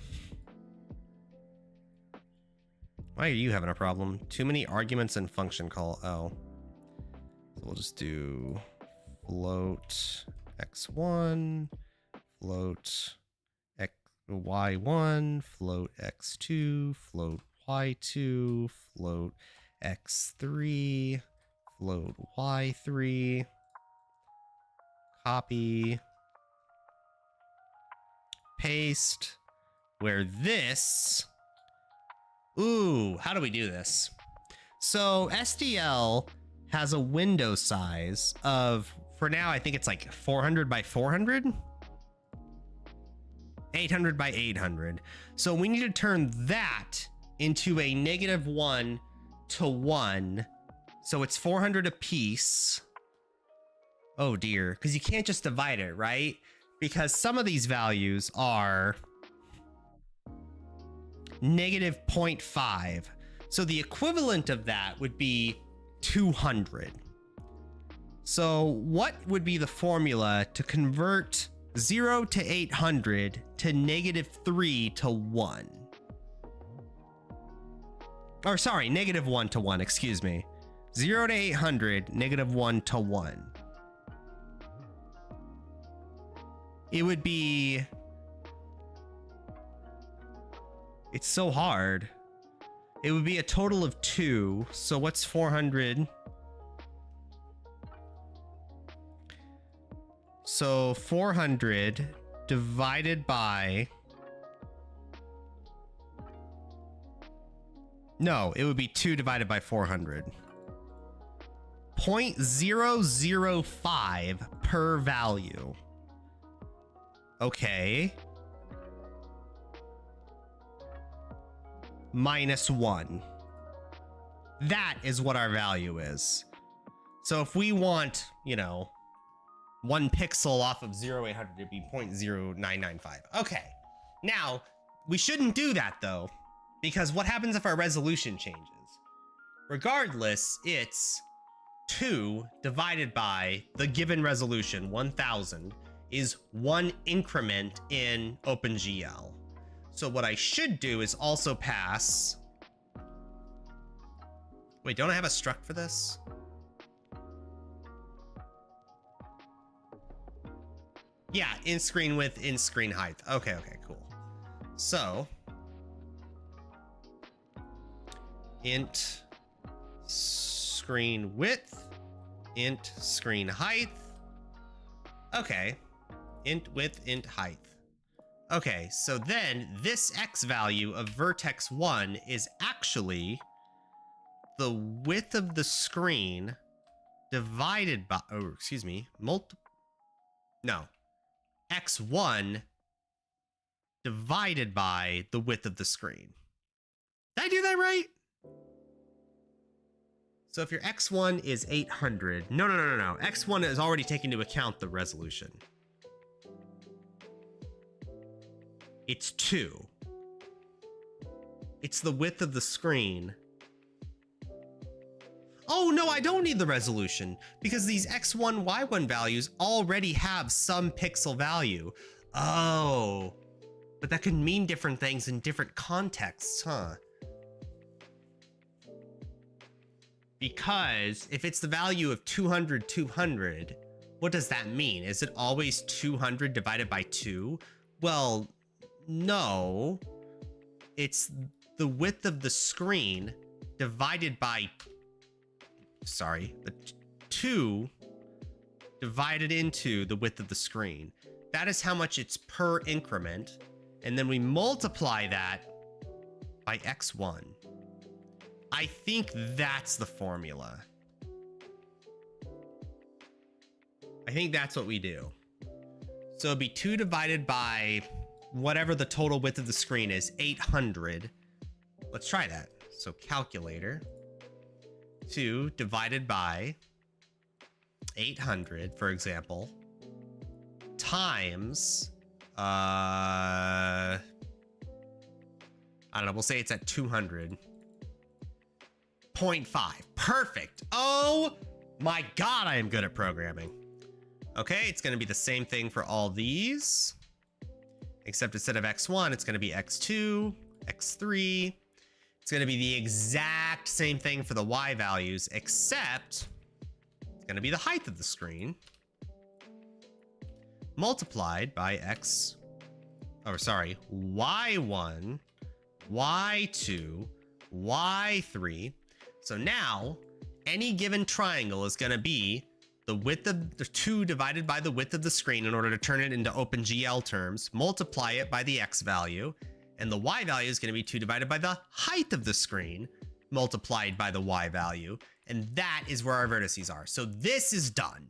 Why are you having a problem? Too many arguments and function call. Oh. So we'll just do float x1, float y1, float x2, float y2, float x3, float y3, copy, paste, where this, ooh, how do we do this? So SDL has a window size of, for now, I think it's like 400 by 400, 800 by 800. So we need to turn that into a -1 to 1. So it's 400 a piece. Oh dear, because you can't just divide it, right? Because some of these values are -0.5. So the equivalent of that would be 200. So what would be the formula to convert 0 to 800 to -3 to 1? Or sorry, -1 to 1, excuse me. 0 to 800, -1 to 1. It would be... It's so hard. It would be a total of 2. So what's 400? So 400 divided by... No, it would be 2 divided by 400. 0.005 per value. Okay. -1. That is what our value is. So if we want, you know, 1 pixel off of 0, 800, it'd be 0.0995. Okay. Now, we shouldn't do that though, because what happens if our resolution changes? Regardless, it's 2 divided by the given resolution, 1000, is 1 increment in OpenGL. So what I should do is also pass... Wait, don't I have a struct for this? Yeah, in screen width, in screen height. Okay, okay, cool. So, int screen width, int screen height. Okay, int width, int height. Okay, so then this x value of vertex 1 is actually the width of the screen divided by, oh, excuse me, no, x1 divided by the width of the screen. Did I do that right? So if your x1 is 800, no, x1 is already taken into account the resolution. It's 2. It's the width of the screen. Oh no, I don't need the resolution because these x1, y1 values already have some pixel value. Oh, but that could mean different things in different contexts, huh? Because if it's the value of 200, 200, what does that mean? Is it always 200 divided by 2? Well, no. It's the width of the screen divided by, sorry, the 2 divided into the width of the screen. That is how much it's per increment. And then we multiply that by x1. I think that's the formula. I think that's what we do. So it'd be 2 divided by whatever the total width of the screen is, 800. Let's try that. So calculator, 2 divided by 800, for example, times, I don't know, we'll say it's at 200. 0.5. Perfect. Oh my God, I am good at programming. Okay, it's going to be the same thing for all these, except instead of x1, it's going to be x2, x3. It's going to be the exact same thing for the Y values, except it's going to be the height of the screen multiplied by X, or sorry, Y1, Y2, Y3. So now any given triangle is going to be the width of the 2 divided by the width of the screen in order to turn it into OpenGL terms, multiply it by the X value, and the Y value is going to be 2 divided by the height of the screen multiplied by the Y value. And that is where our vertices are. So this is done.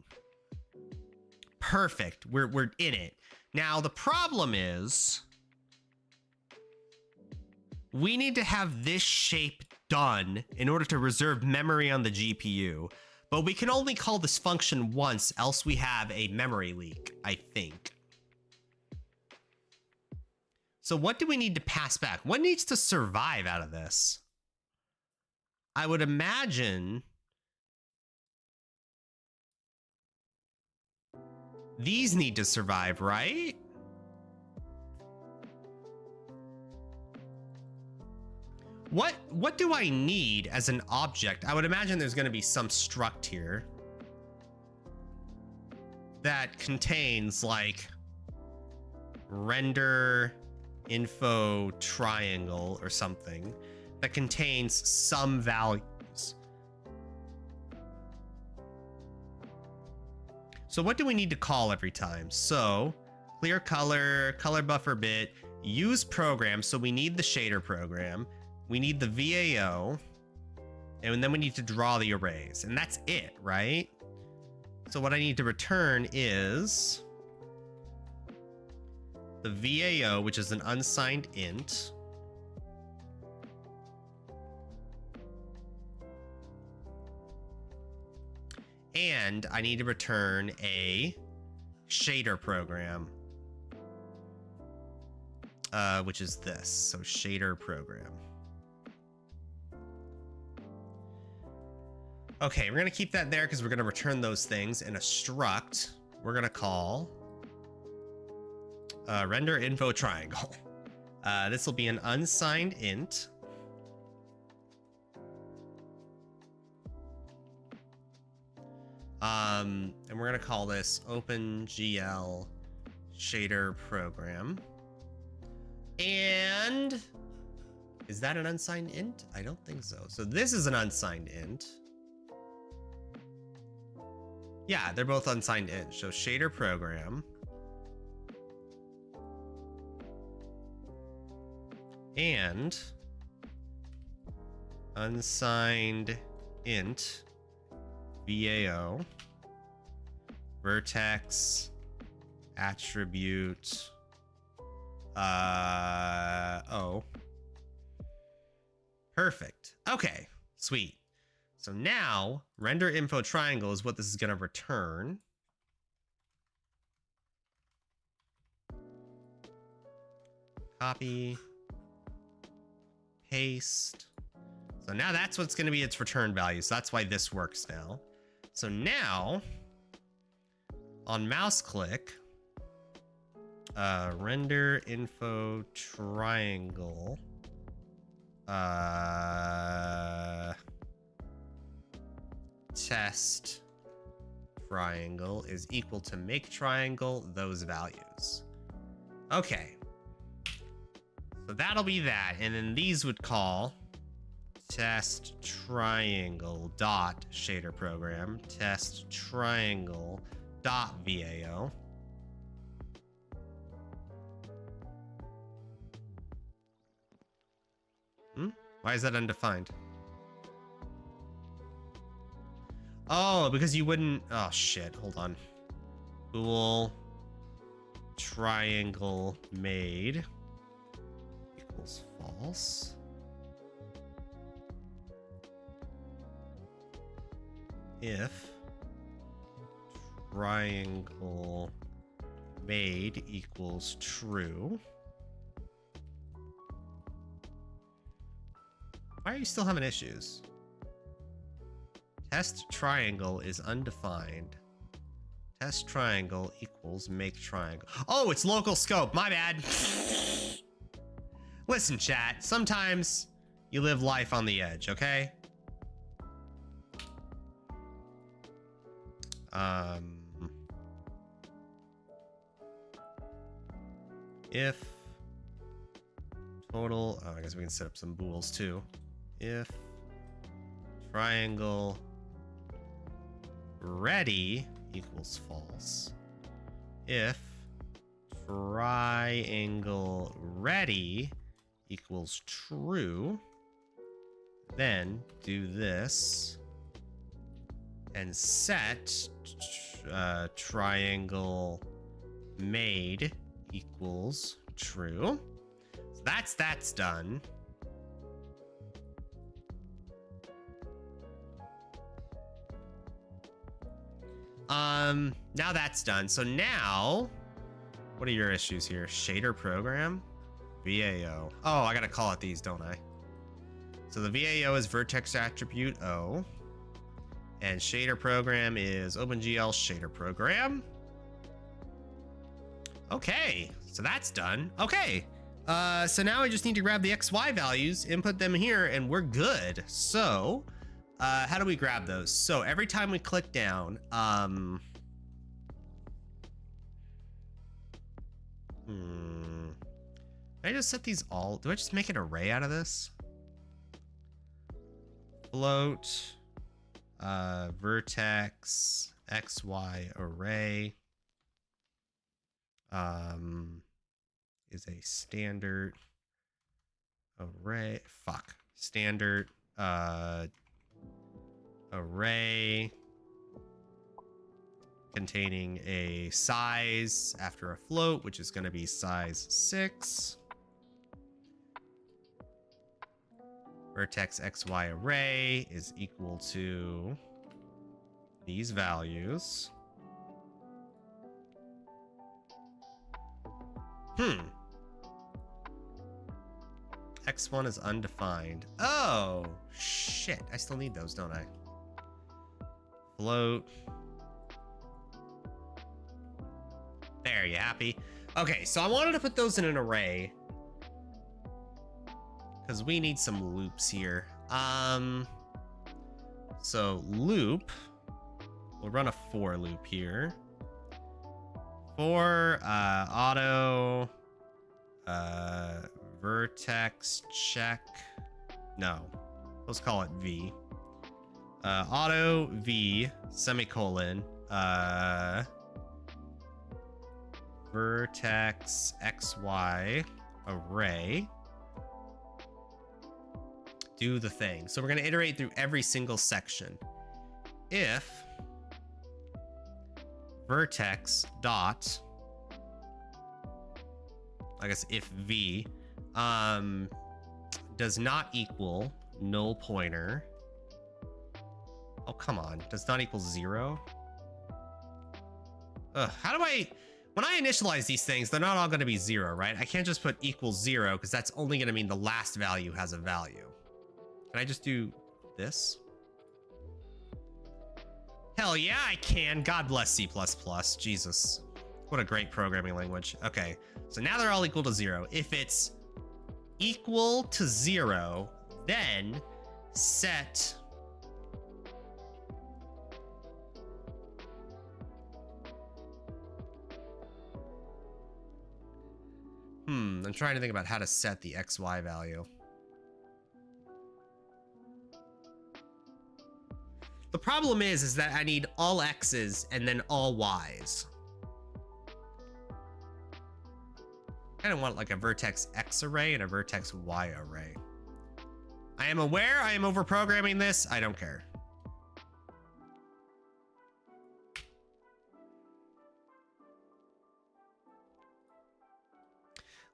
Perfect. We're in it. Now, the problem is we need to have this shape done in order to reserve memory on the GPU. But we can only call this function once, else we have a memory leak, I think. So what do we need to pass back? What needs to survive out of this? I would imagine these need to survive, right? What do I need as an object? I would imagine there's going to be some struct here that contains like render info triangle or something that contains some values. So what do we need to call every time? So clear color, color buffer bit, use program. So we need the shader program. We need the VAO, and then we need to draw the arrays, and that's it, right? So what I need to return is the VAO, which is an unsigned int. And I need to return a shader program, which is this, so shader program. Okay, we're gonna keep that there because we're gonna return those things in a struct. We're gonna call render info triangle. This will be an unsigned int. And we're gonna call this OpenGL shader program. And is that an unsigned int? I don't think so. So this is an unsigned int. Yeah, they're both unsigned int. So shader program. And unsigned int VAO vertex attribute O. Perfect. Okay, sweet. So now render info triangle is what this is going to return. Copy, paste. So now that's what's going to be its return value. So that's why this works now. So now on mouse click, render info triangle, test triangle is equal to make triangle those values. Okay. So that'll be that. And then these would call test triangle dot shader program, test triangle dot VAO. Why is that undefined? Oh, because you wouldn't. Oh shit, hold on. Bool triangle made equals false. If triangle made equals true. Why are you still having issues? Test triangle is undefined. Test triangle equals make triangle. Oh, it's local scope. My bad. Listen, chat. Sometimes You live life on the edge, okay? If total, oh, I guess we can set up some bools too. If triangle ready equals false. If triangle ready equals true, then do this and set triangle made equals true. So that's done. Now that's done. So now, what are your issues here? Shader program, VAO. Oh, I gotta call it these, don't I? So the VAO is vertex attribute O, and shader program is OpenGL shader program. Okay, so that's done. Okay, so now I just need to grab the XY values, input them here, and we're good. So, how do we grab those? So every time we click down, can I just set these all? Do I just make an array out of this? Float, vertex, XY array, is a standard array. Fuck. Standard, array containing a size after a float, which is going to be size 6. Vertex XY array is equal to these values. X1 is undefined. Oh, shit. I still need those, don't I? Float. There, you happy? Okay, so I wanted to put those in an array because we need some loops here. So loop, we'll run a for loop here. For auto vertex check. No, let's call it V. Auto V semicolon vertex XY array. Do the thing. So we're going to iterate through every single section. If vertex dot, I guess if V does not equal null pointer. Oh, come on. Does not equal 0. How do I, when I initialize these things, they're not all going to be 0, right? I can't just put equals 0 because that's only going to mean the last value has a value. Can I just do this? Hell yeah, I can. God bless C++. Jesus. What a great programming language. Okay, so now they're all equal to 0. If it's equal to 0, then set I'm trying to think about how to set the XY value. The problem is that I need all X's and then all Y's. I kind of want like a vertex X array and a vertex Y array. I am aware I am overprogramming this. I don't care.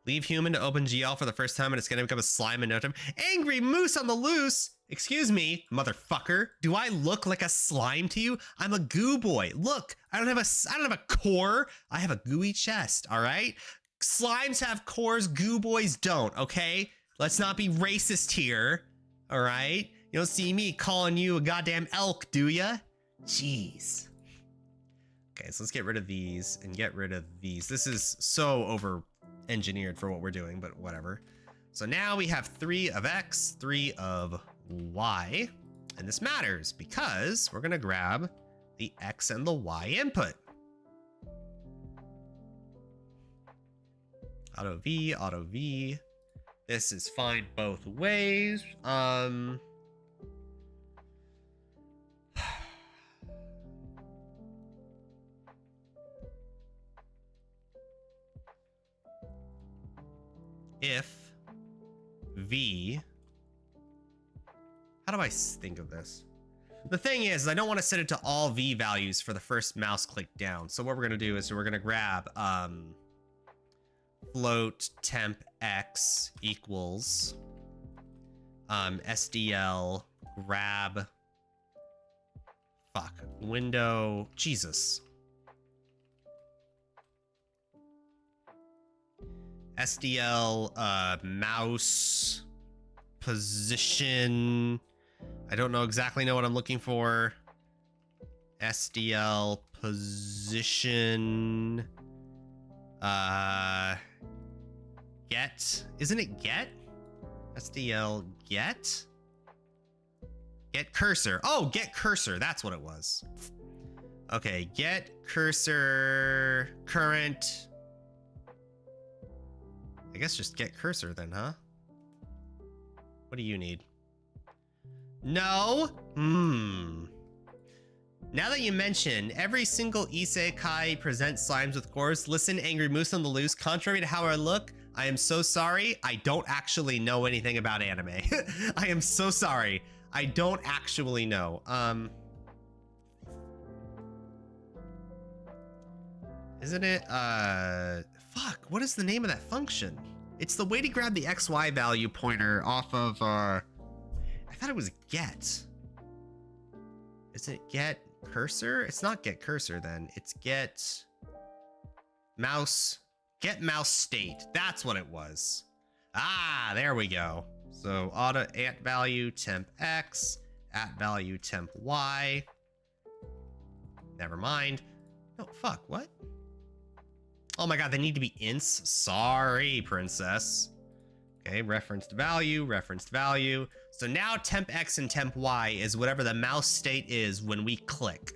Leave human to OpenGL for the first time and it's gonna become a slime in no time. Angry moose on the loose. Excuse me, motherfucker. Do I look like a slime to you? I'm a goo boy. Look, I don't have a core. I have a gooey chest, all right? Slimes have cores, goo boys don't, okay? Let's not be racist here, all right? You don't see me calling you a goddamn elk, do ya? Jeez. Okay, so let's get rid of these and get rid of these. This is so over engineered for what we're doing, but whatever. So now we have 3 of X, 3 of Y. And this matters because we're gonna grab the X and the Y input. Auto V, auto V. This is fine both ways. If V, how do I think of this? The thing is, I don't want to set it to all V values for the first mouse click down. So what we're going to do is we're going to grab float temp X equals SDL grab window Jesus. SDL mouse position. I don't exactly know what I'm looking for. SDL position. Get. Isn't it get? SDL get? Get cursor. Oh, get cursor. That's what it was. Okay, get cursor current. I guess just get cursor then, huh? What do you need? No? Now that you mention, every single isekai presents slimes with cores. Listen, Angry Moose on the Loose. Contrary to how I look, I am so sorry. I don't actually know anything about anime. I am so sorry. I don't actually know. Isn't it, fuck, what is the name of that function? It's the way to grab the XY value pointer off of, I thought it was get. Is it get cursor? It's not get cursor then. It's get mouse state. That's what it was. Ah, there we go. So auto at value temp X, at value temp Y. Never mind. No, fuck, what? Oh my god, they need to be ints. Sorry, princess. Okay, referenced value, referenced value. So now temp X and temp Y is whatever the mouse state is when we click.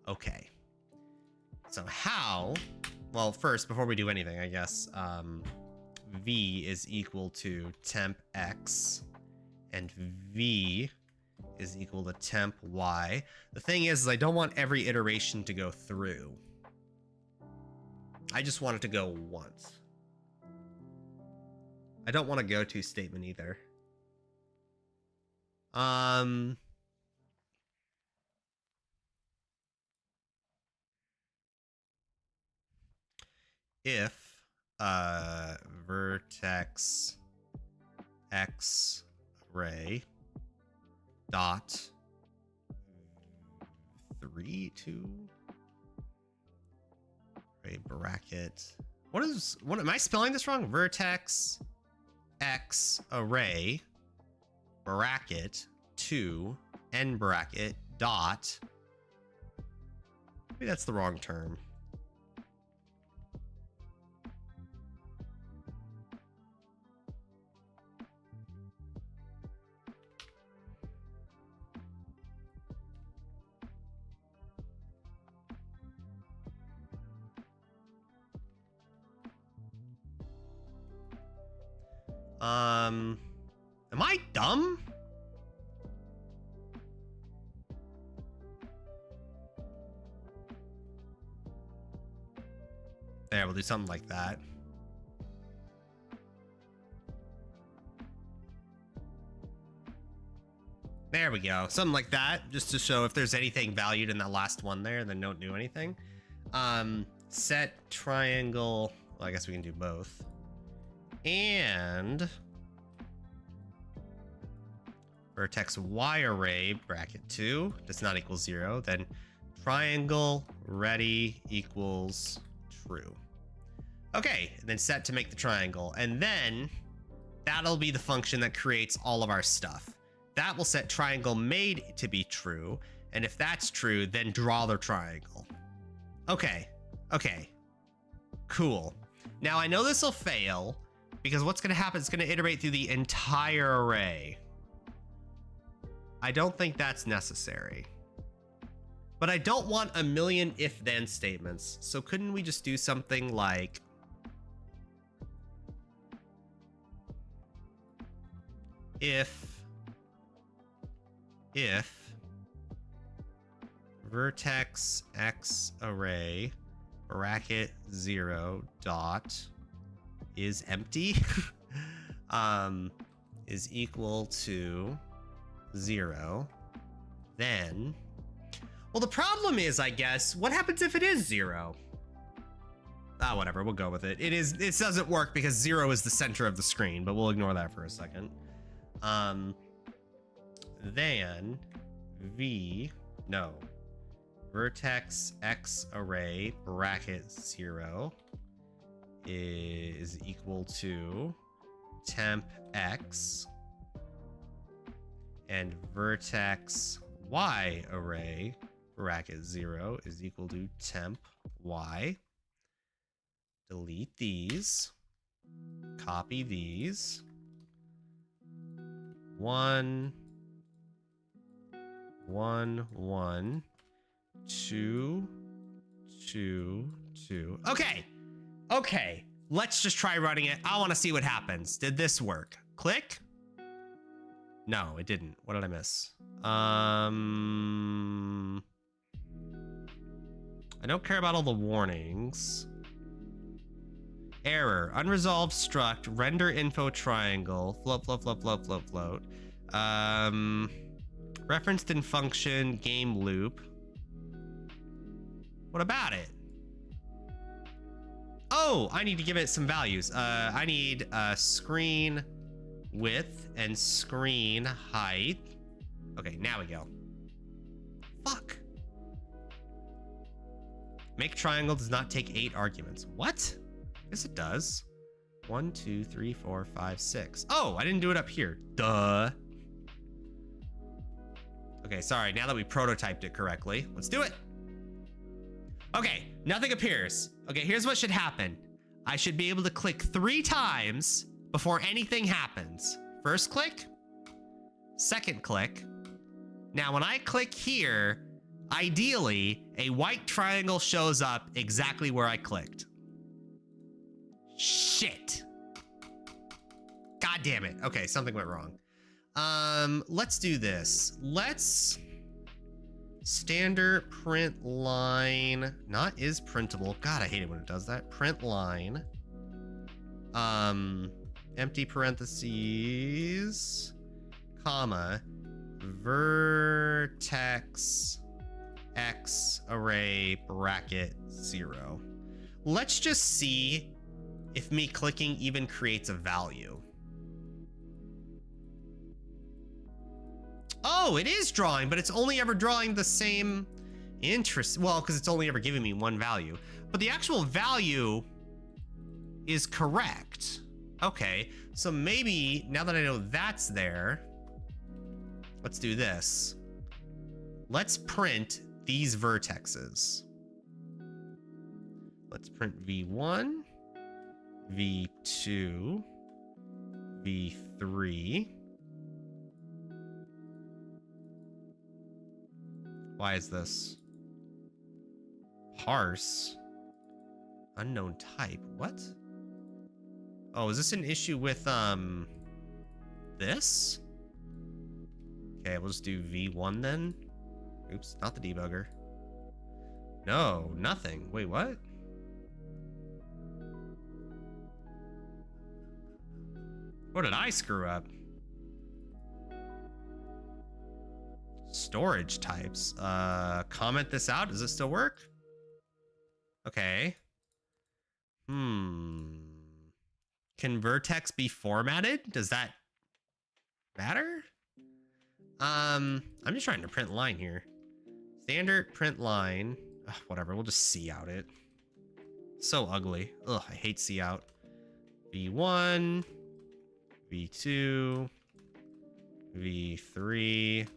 Okay. So how? Well, first, before we do anything, I guess, V is equal to temp X and V is equal to temp Y. The thing is I don't want every iteration to go through. I just want it to go once. I don't want a go-to statement either. If vertex X array dot 3 2 array bracket. What am I spelling this wrong? Vertex X array bracket 2 end bracket dot. Maybe that's the wrong term. Am I dumb? There, we'll do something like that. There we go. Something like that, just to show if there's anything valued in that last one there, then don't do anything. Set triangle. Well, I guess we can do both. And vertex Y array bracket 2 does not equal 0. Then triangle ready equals true. Okay, and then set to make the triangle. And then that'll be the function that creates all of our stuff. That will set triangle made to be true. And if that's true, then draw the triangle. Okay, okay, cool. Now I know this will fail, because what's going to happen is it's going to iterate through the entire array. I don't think that's necessary. But I don't want a million if-then statements. So couldn't we just do something like if vertex x array bracket 0 dot is empty is equal to 0, then, well, the problem is, I guess, what happens if it is 0? Ah, whatever, we'll go with it. It doesn't work because 0 is the center of the screen, but we'll ignore that for a second. Then vertex x array bracket 0 is equal to temp x, and vertex y array bracket 0 is equal to temp y. Delete these, copy these. 1 1 1 2 2 2. Okay, let's just try running it. I want to see what happens. Did this work? Click. No, it didn't. What did I miss? I don't care about all the warnings. Error. Unresolved struct. Render info triangle. Float. Referenced in function. Game loop. What about it? Oh, I need to give it some values. I need screen width and screen height. Okay, now we go. Fuck. Make triangle does not take 8 arguments. What? Yes, it does. 1, 2, 3, 4, 5, 6. Oh, I didn't do it up here. Duh. Okay, sorry. Now that we prototyped it correctly, let's do it. Okay, nothing appears. Okay, here's what should happen. I should be able to click 3 times before anything happens. First click, second click. Now, when I click here, ideally, a white triangle shows up exactly where I clicked. Shit. God damn it. Okay, something went wrong. Let's do this. Let's standard print line, not is printable. God, I hate it when it does that. Print line, empty parentheses, comma, vertex x array bracket 0. Let's just see if me clicking even creates a value. Oh, it is drawing, but it's only ever drawing the same interest. Well, because it's only ever giving me one value. But the actual value is correct. Okay, so maybe now that I know that's there, let's do this. Let's print these vertexes. Let's print V1, V2, V3. Why is this? Parse. Unknown type. What? Oh, is this an issue with this? Okay, we'll just do V1 then. Oops, not the debugger. No, nothing. Wait, what? What did I screw up? Storage types. Comment this out. Does it still work? Okay. Can vertex be formatted? Does that matter? I'm just trying to print line here. Standard print line. Ugh, whatever, we'll just see out it. So ugly. Ugh, I hate see out. V1, V2, V3,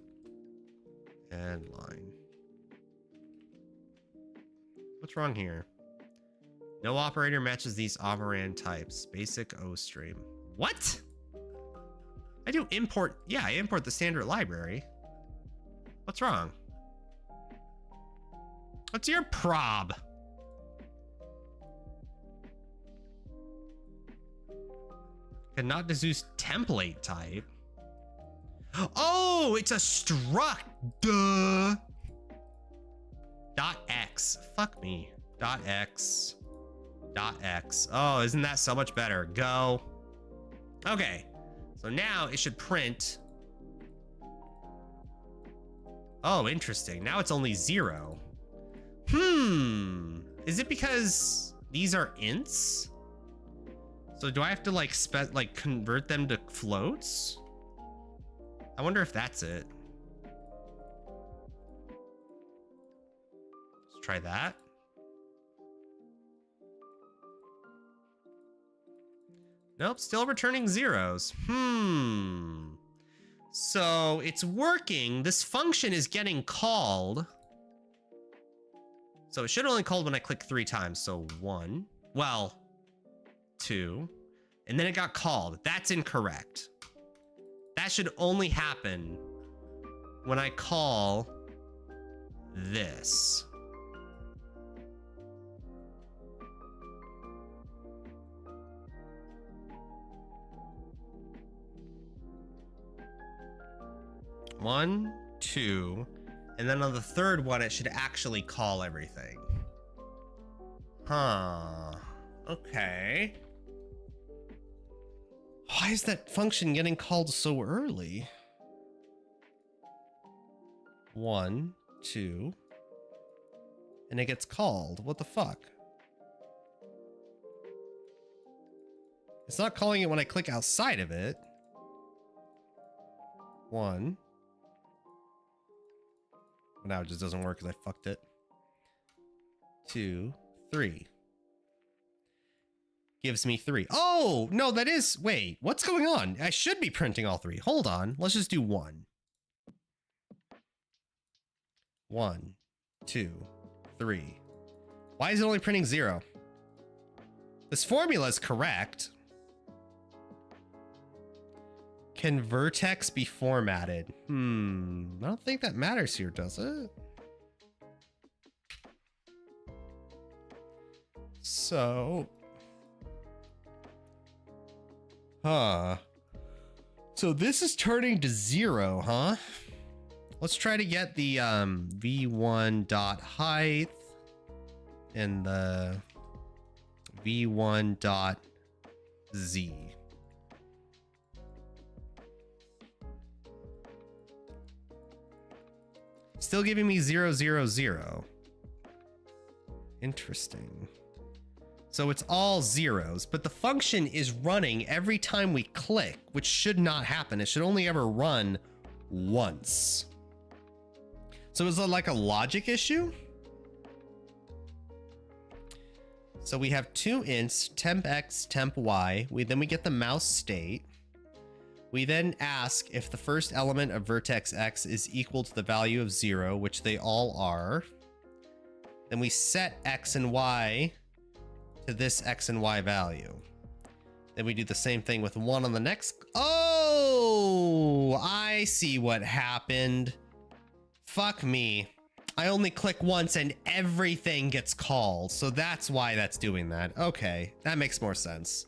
and line. What's wrong here? No operator matches these operand types. Basic O stream. What? I do import. Yeah, I import the standard library. What's wrong? What's your prob? Cannot deduce template type. Oh, it's a struct. Duh. .x. Fuck me. .x. .x. Oh, isn't that so much better? Go. Okay. So now it should print. Oh, interesting. Now it's only 0. Is it because these are ints? So do I have to like convert them to floats? I wonder if that's it. Let's try that. Nope, still returning zeros. So it's working. This function is getting called. So it should only called when I click 3 times. So 1, well, 2, and then it got called. That's incorrect. That should only happen when I call this. One, 2, and then on the third one, it should actually call everything. Huh. Okay. Why is that function getting called so early? 1, 2, and it gets called. What the fuck? It's not calling it when I click outside of it. 1. Now it just doesn't work because I fucked it. 2, 3. Gives me 3. Oh, no, that is... Wait, what's going on? I should be printing all 3. Hold on. Let's just do 1. 1, 2, 3. Why is it only printing 0? This formula is correct. Can vertex be formatted? I don't think that matters here, does it? So... So this is turning to 0, huh? Let's try to get the v1.height and the v1.z. Still giving me 0, 0, 0. Interesting. So it's all zeros, but the function is running every time we click, which should not happen. It should only ever run once. So is it like a logic issue? So we have 2 ints, temp x, temp y. Then we get the mouse state. We then ask if the first element of vertex x is equal to the value of 0, which they all are. Then we set x and y to this x and y value. Then we do the same thing with 1 on the next. Oh, I see what happened. Fuck me. I only click once and everything gets called. So that's why that's doing that. Okay, that makes more sense.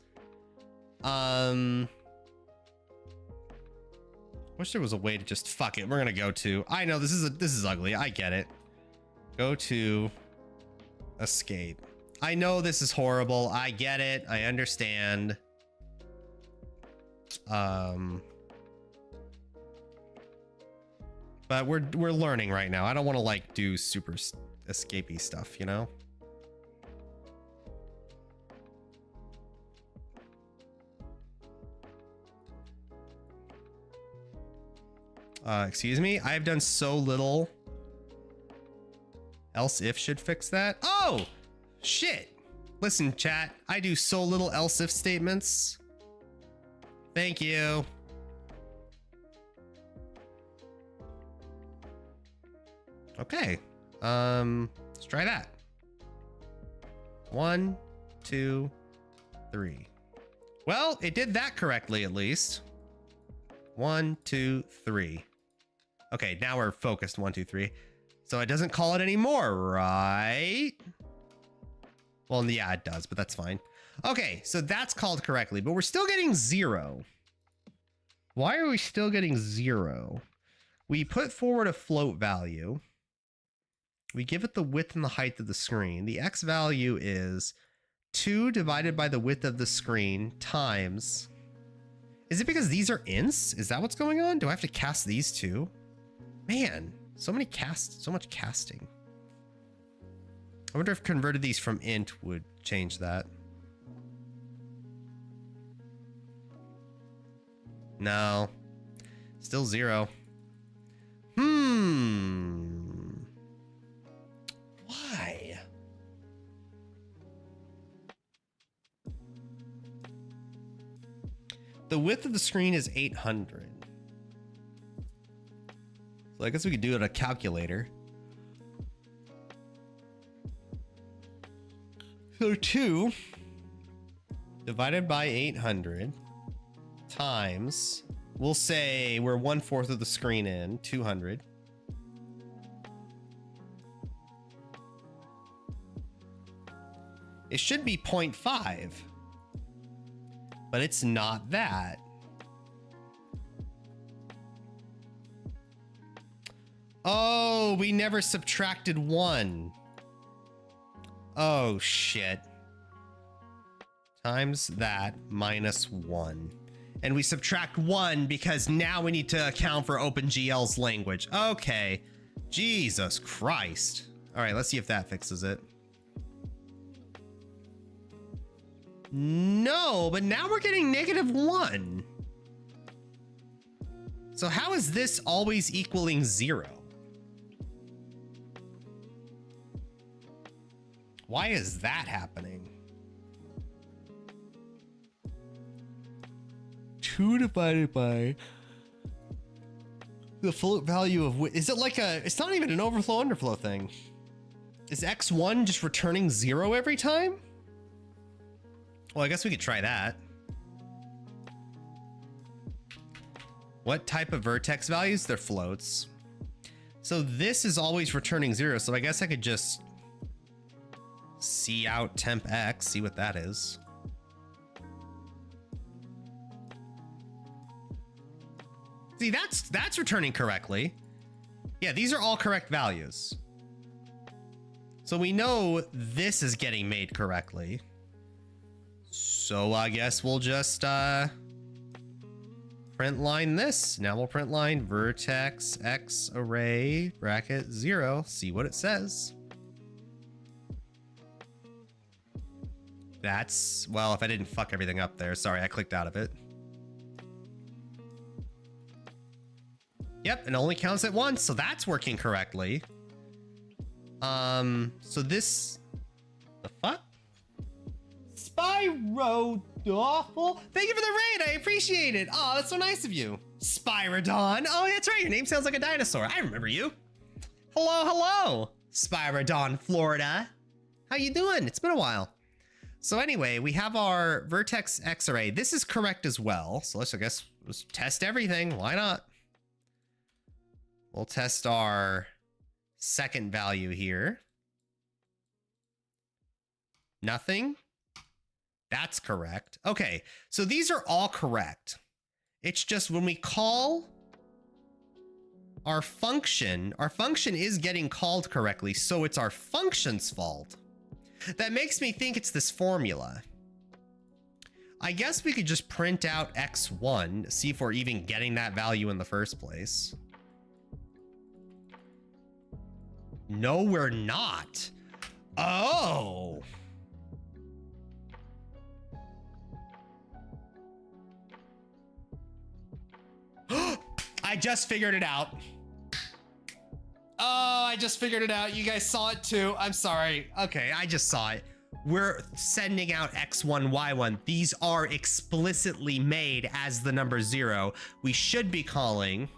Wish there was a way to just fuck it. We're gonna go to. I know this is ugly. I get it. Go to escape. I know this is horrible. I get it. I understand. But we're learning right now. I don't want to like do super escapey stuff, you know? Excuse me? I've done so little. Else if should fix that. Oh, shit. Listen, chat. I do so little else if statements. Thank you. Okay. Let's try that. 1, 2, 3. Well, it did that correctly at least. 1, 2, 3. Okay, now we're focused. 1, 2, 3. So it doesn't call it anymore, right? Well, yeah, it does, but that's fine. Okay, so that's called correctly, but we're still getting 0. Why are we still getting 0? We put forward a float value. We give it the width and the height of the screen. The X value is 2 divided by the width of the screen times... Is it because these are ints? Is that what's going on? Do I have to cast these too? Man, so much casting. I wonder if converted these from int would change that. No. Still 0. Why? The width of the screen is 800. So I guess we could do it on a calculator. So 2 divided by 800 times, we'll say we're 1/4 of the screen in, 200. It should be 0.5, but it's not that. Oh, we never subtracted 1. Oh, shit. Times that minus 1. And we subtract 1 because now we need to account for OpenGL's language. Okay. Jesus Christ. All right, let's see if that fixes it. No, but now we're getting -1. So how is this always equaling 0? Why is that happening? 2 divided by the float value of... Is it like a... It's not even an overflow underflow thing. Is x1 just returning 0 every time? Well, I guess we could try that. What type of vertex values? They're floats. So this is always returning 0. So I guess I could just see out temp x, see what that is. See, that's returning correctly. Yeah, these are all correct values. So we know this is getting made correctly. So I guess we'll just print line this. Now we'll print line vertex x array bracket 0. See what it says. That's, well, if I didn't fuck everything up there. Sorry, I clicked out of it. Yep, it only counts at once, so that's working correctly. So this... The fuck? Spyro-Doffel? Thank you for the raid, I appreciate it. Oh, that's so nice of you. Spyrodon. Oh, that's right, your name sounds like a dinosaur. I remember you. Hello, hello. Spyrodon, Florida. How you doing? It's been a while. So anyway, we have our vertex X array. This is correct as well. So let's, I guess, let's test everything. Why not? We'll test our second value here. Nothing. That's correct. Okay, so these are all correct. It's just when we call our function is getting called correctly, so it's our function's fault. That makes me think it's this formula. I guess we could just print out x1, see if we're even getting that value in the first place. No, we're not. Oh. I just figured it out. Oh, I just figured it out. You guys saw it too. I'm sorry. Okay, I just saw it. We're sending out x1, y1. These are explicitly made as the number 0. We should be calling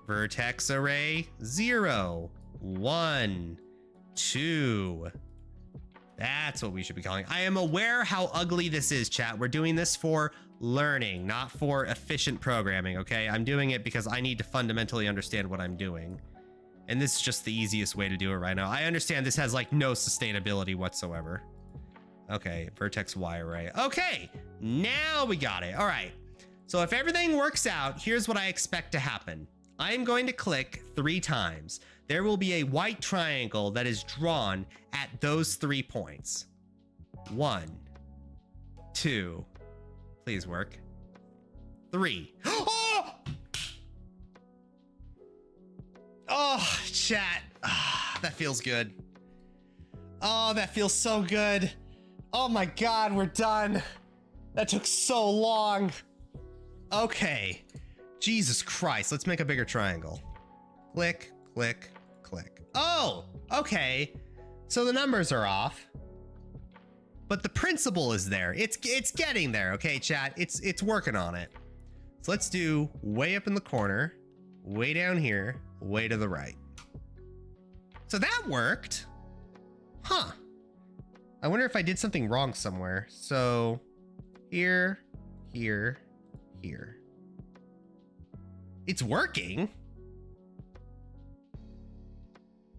vertex array 0, 1, 2, That's what we should be calling it. I am aware how ugly this is, chat. We're doing this for learning, not for efficient programming, okay? I'm doing it because I need to fundamentally understand what I'm doing. And this is just the easiest way to do it right now. I understand this has like no sustainability whatsoever. Okay, vertex Y array. Okay, now we got it. All right. So if everything works out, here's what I expect to happen. I am going to click 3 times. There will be a white triangle that is drawn at those 3 points. 1, 2, please work. 3. Oh! Oh, chat. That feels good. Oh, that feels so good. Oh my God, we're done. That took so long. Okay. Jesus Christ, let's make a bigger triangle. Click, click, click. Oh, okay. So the numbers are off, but the principle is there. It's getting there, okay, chat? It's working on it. So let's do way up in the corner, way down here, way to the right. So that worked. Huh. I wonder if I did something wrong somewhere. So here, here, here. It's working.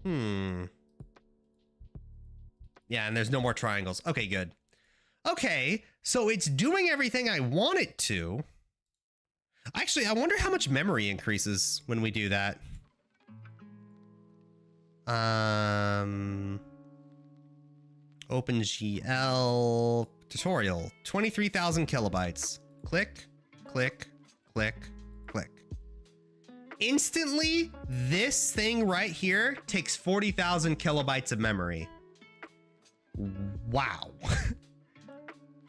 Yeah, and there's no more triangles. Okay, good. Okay, so it's doing everything I want it to. Actually, I wonder how much memory increases when we do that. OpenGL tutorial, 23,000 kilobytes. Click, click, click, click. Instantly, this thing right here takes 40,000 kilobytes of memory. Wow.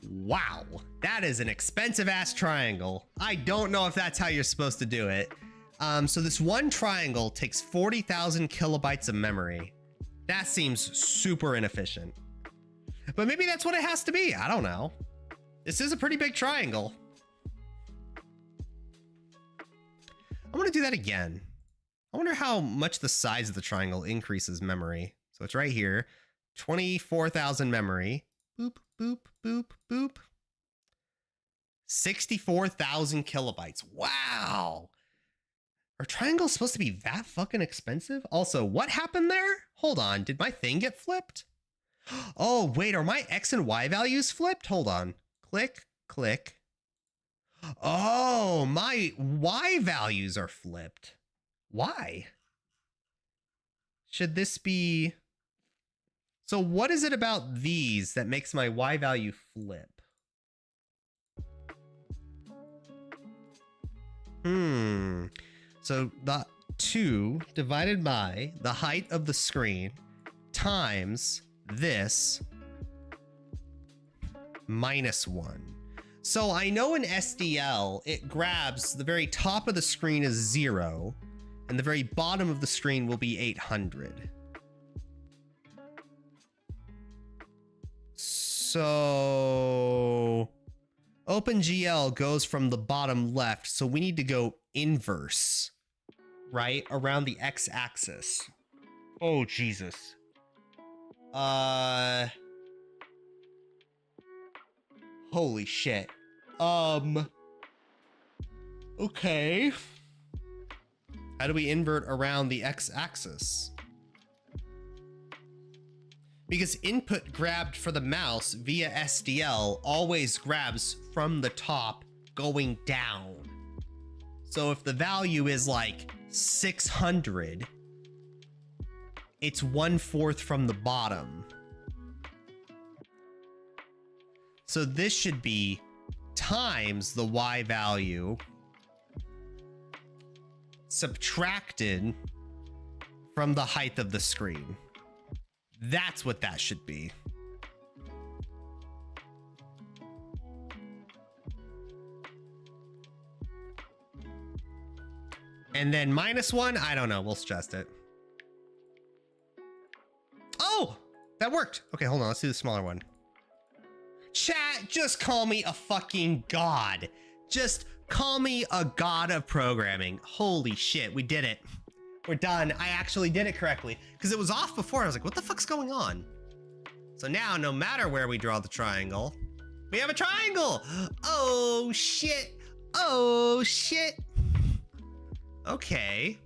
Wow. That is an expensive ass triangle. I don't know if that's how you're supposed to do it. So this one triangle takes 40,000 kilobytes of memory. That seems super inefficient. But maybe that's what it has to be. I don't know. This is a pretty big triangle. I'm gonna do that again. I wonder how much the size of the triangle increases memory. So it's right here, 24,000 memory. Boop, boop, boop, boop. 64,000 kilobytes. Wow. Are triangles supposed to be that fucking expensive? Also, what happened there? Hold on, did my thing get flipped? Oh, wait, are my X and Y values flipped? Hold on. Click, click. Oh, my Y values are flipped. Why? Should this be... So what is it about these that makes my Y value flip? So the 2 divided by the height of the screen times this minus 1. So I know in SDL, it grabs the very top of the screen is 0, and the very bottom of the screen will be 800. So OpenGL goes from the bottom left, so we need to go inverse, right? Around the x-axis. Oh, Jesus. Holy shit. Okay. How do we invert around the x-axis? Because input grabbed for the mouse via SDL always grabs from the top going down. So if the value is like 600, it's 1/4 from the bottom. So this should be times the Y value subtracted from the height of the screen. That's what that should be. And then -1, I don't know, we'll stress it. Oh, that worked. Okay, hold on, let's do the smaller one. Chat, just call me a fucking god. Just call me a god of programming. Holy shit, we did it. We're done. I actually did it correctly because it was off before. I was like, what the fuck's going on? So now, no matter where we draw the triangle, we have a triangle. Oh, shit. Oh, shit. Okay.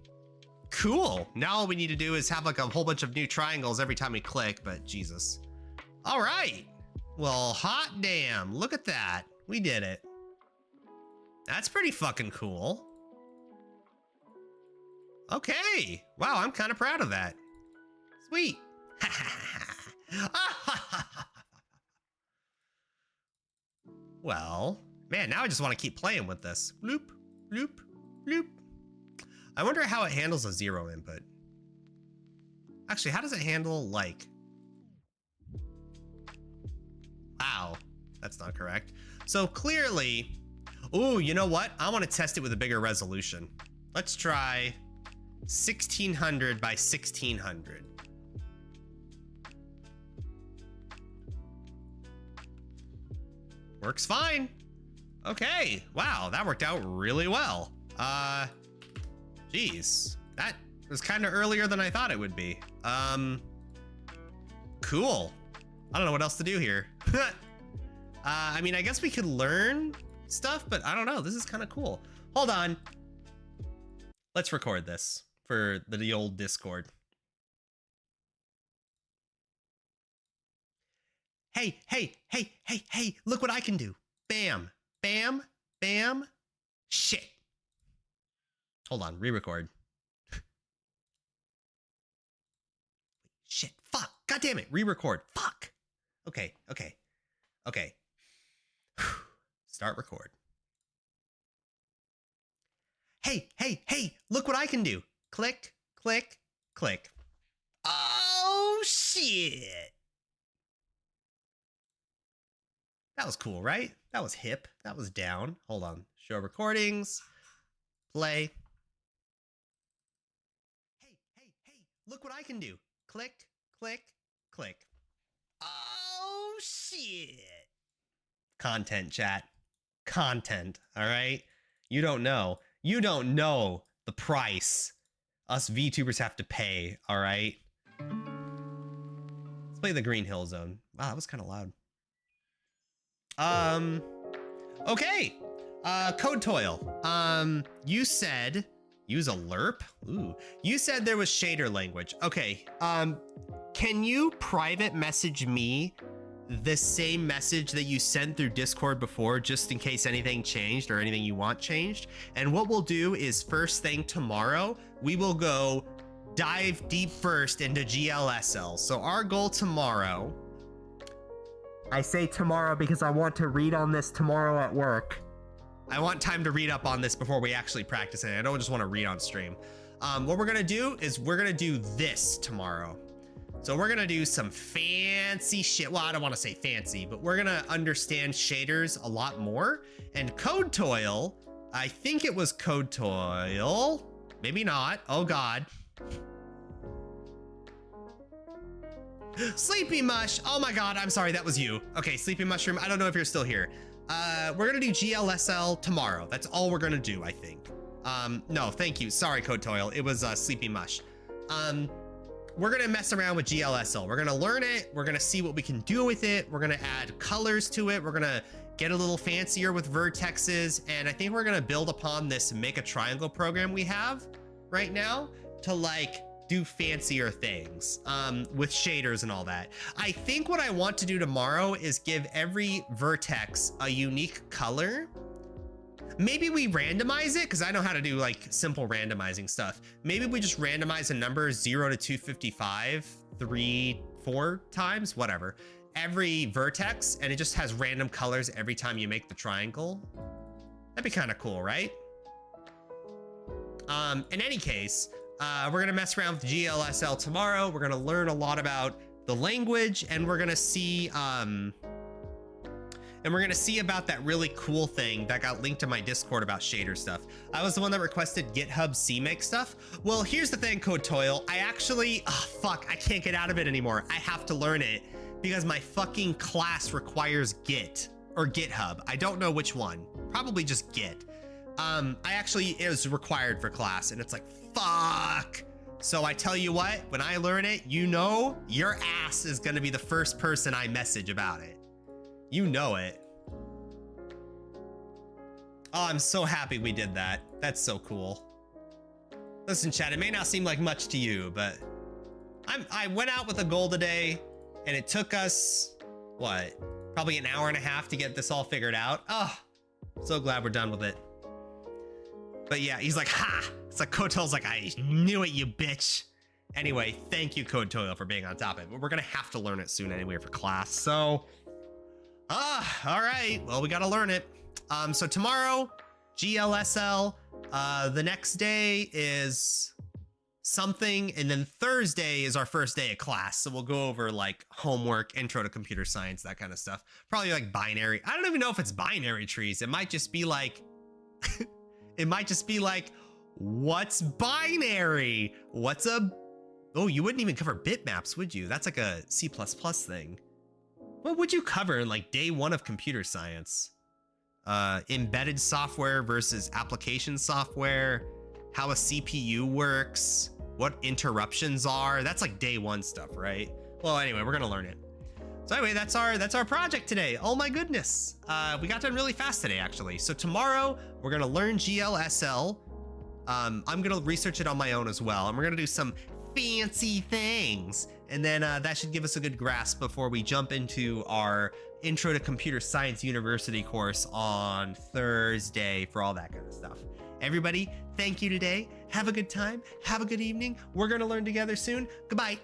Cool. Now all we need to do is have like a whole bunch of new triangles every time we click, but Jesus. All right. Well, hot damn. Look at that. We did it. That's pretty fucking cool. Okay. Wow, I'm kind of proud of that. Sweet. Well, man, now I just want to keep playing with this. Bloop, bloop, bloop. I wonder how it handles a 0 input. Actually, how does it handle like... Wow, that's not correct. So clearly, ooh, you know what? I want to test it with a bigger resolution. Let's try 1600 by 1600. Works fine. Okay, wow, that worked out really well. Geez, that was kind of earlier than I thought it would be. Cool. I don't know what else to do here. I mean, I guess we could learn stuff, but I don't know. This is kind of cool. Hold on. Let's record this for the old Discord. Hey, hey, hey, hey, hey, look what I can do. Bam, bam, bam. Shit. Hold on, re-record. Shit, fuck, god damn it, re-record, fuck. Okay, okay, okay. Start record. Hey, hey, hey, look what I can do. Click, click, click. Oh, shit. That was cool, right? That was hip, that was down. Hold on, show recordings, play. Hey, hey, hey, look what I can do. Click, click, click. Oh, shit. Content, chat. Content, all right? You don't know. You don't know the price us VTubers have to pay, all right? Let's play the Green Hill Zone. Wow, that was kind of loud. Okay. Code Toil. You said use a lerp? Ooh. You said there was shader language. Okay. Can you private message me the same message that you sent through Discord before, just in case anything changed or anything you want changed? And what we'll do is first thing tomorrow, we will go dive deep first into GLSL. So our goal tomorrow, I say tomorrow because I want to read on this tomorrow at work. I want time to read up on this before we actually practice it. I don't just want to read on stream. What we're gonna do is we're gonna do this tomorrow. So we're gonna do some fancy shit. Well, I don't want to say fancy, but we're gonna understand shaders a lot more. And Code Toil, I think it was Code Toil, maybe not. Oh God. Sleepy Mush. Oh my God, I'm sorry, that was you. Okay, Sleepy Mushroom, I don't know if you're still here. We're gonna do GLSL tomorrow. That's all we're gonna do, I think. No, thank you. Sorry, Code Toil. It was Sleepy Mush. We're gonna mess around with GLSL. We're gonna learn it. We're gonna see what we can do with it. We're gonna add colors to it. We're gonna get a little fancier with vertexes. And I think we're gonna build upon this make a triangle program we have right now to like do fancier things with shaders and all that. I think what I want to do tomorrow is give every vertex a unique color. Maybe we randomize it, because I know how to do like simple randomizing stuff. Maybe we just randomize a number 0 to 255, 3, 4 times, whatever. Every vertex, and it just has random colors every time you make the triangle. That'd be kind of cool, right? In any case, we're gonna mess around with GLSL tomorrow. We're gonna learn a lot about the language, and we're gonna see about that really cool thing that got linked to my Discord about shader stuff. I was the one that requested GitHub CMake stuff. Well, here's the thing, Code Toil. I actually, fuck, I can't get out of it anymore. I have to learn it because my fucking class requires Git or GitHub. I don't know which one. Probably just Git. It was required for class, and it's like, fuck. So I tell you what, when I learn it, you know your ass is gonna be the first person I message about it. You know it. Oh, I'm so happy we did that. That's so cool. Listen, chat, it may not seem like much to you, but I went out with a goal today, and it took us, what, probably an hour and a half to get this all figured out. Oh, so glad we're done with it. But yeah, he's like, ha! It's like Koto's like, I knew it, you bitch. Anyway, thank you, Koto, for being on top of it. But we're gonna have to learn it soon anyway for class. So, all right. Well, we gotta learn it. So tomorrow, GLSL. The next day is something, and then Thursday is our first day of class. So we'll go over like homework, intro to computer science, that kind of stuff. Probably like binary. I don't even know if it's binary trees. It might just be like, it might just be like, what's binary? What's a, oh, you wouldn't even cover bitmaps, would you? That's like a C++ thing. What would you cover in like day one of computer science? Embedded software versus application software, how a CPU works, what interruptions are. That's like day one stuff, right? Well, anyway, we're gonna learn it. So anyway, that's our project today. Oh my goodness. We got done really fast today, actually. So tomorrow we're gonna learn GLSL. I'm gonna research it on my own as well, and we're gonna do some fancy things. And then that should give us a good grasp before we jump into our Intro to Computer Science University course on Thursday for all that kind of stuff. Everybody, thank you today. Have a good time. Have a good evening. We're gonna learn together soon. Goodbye.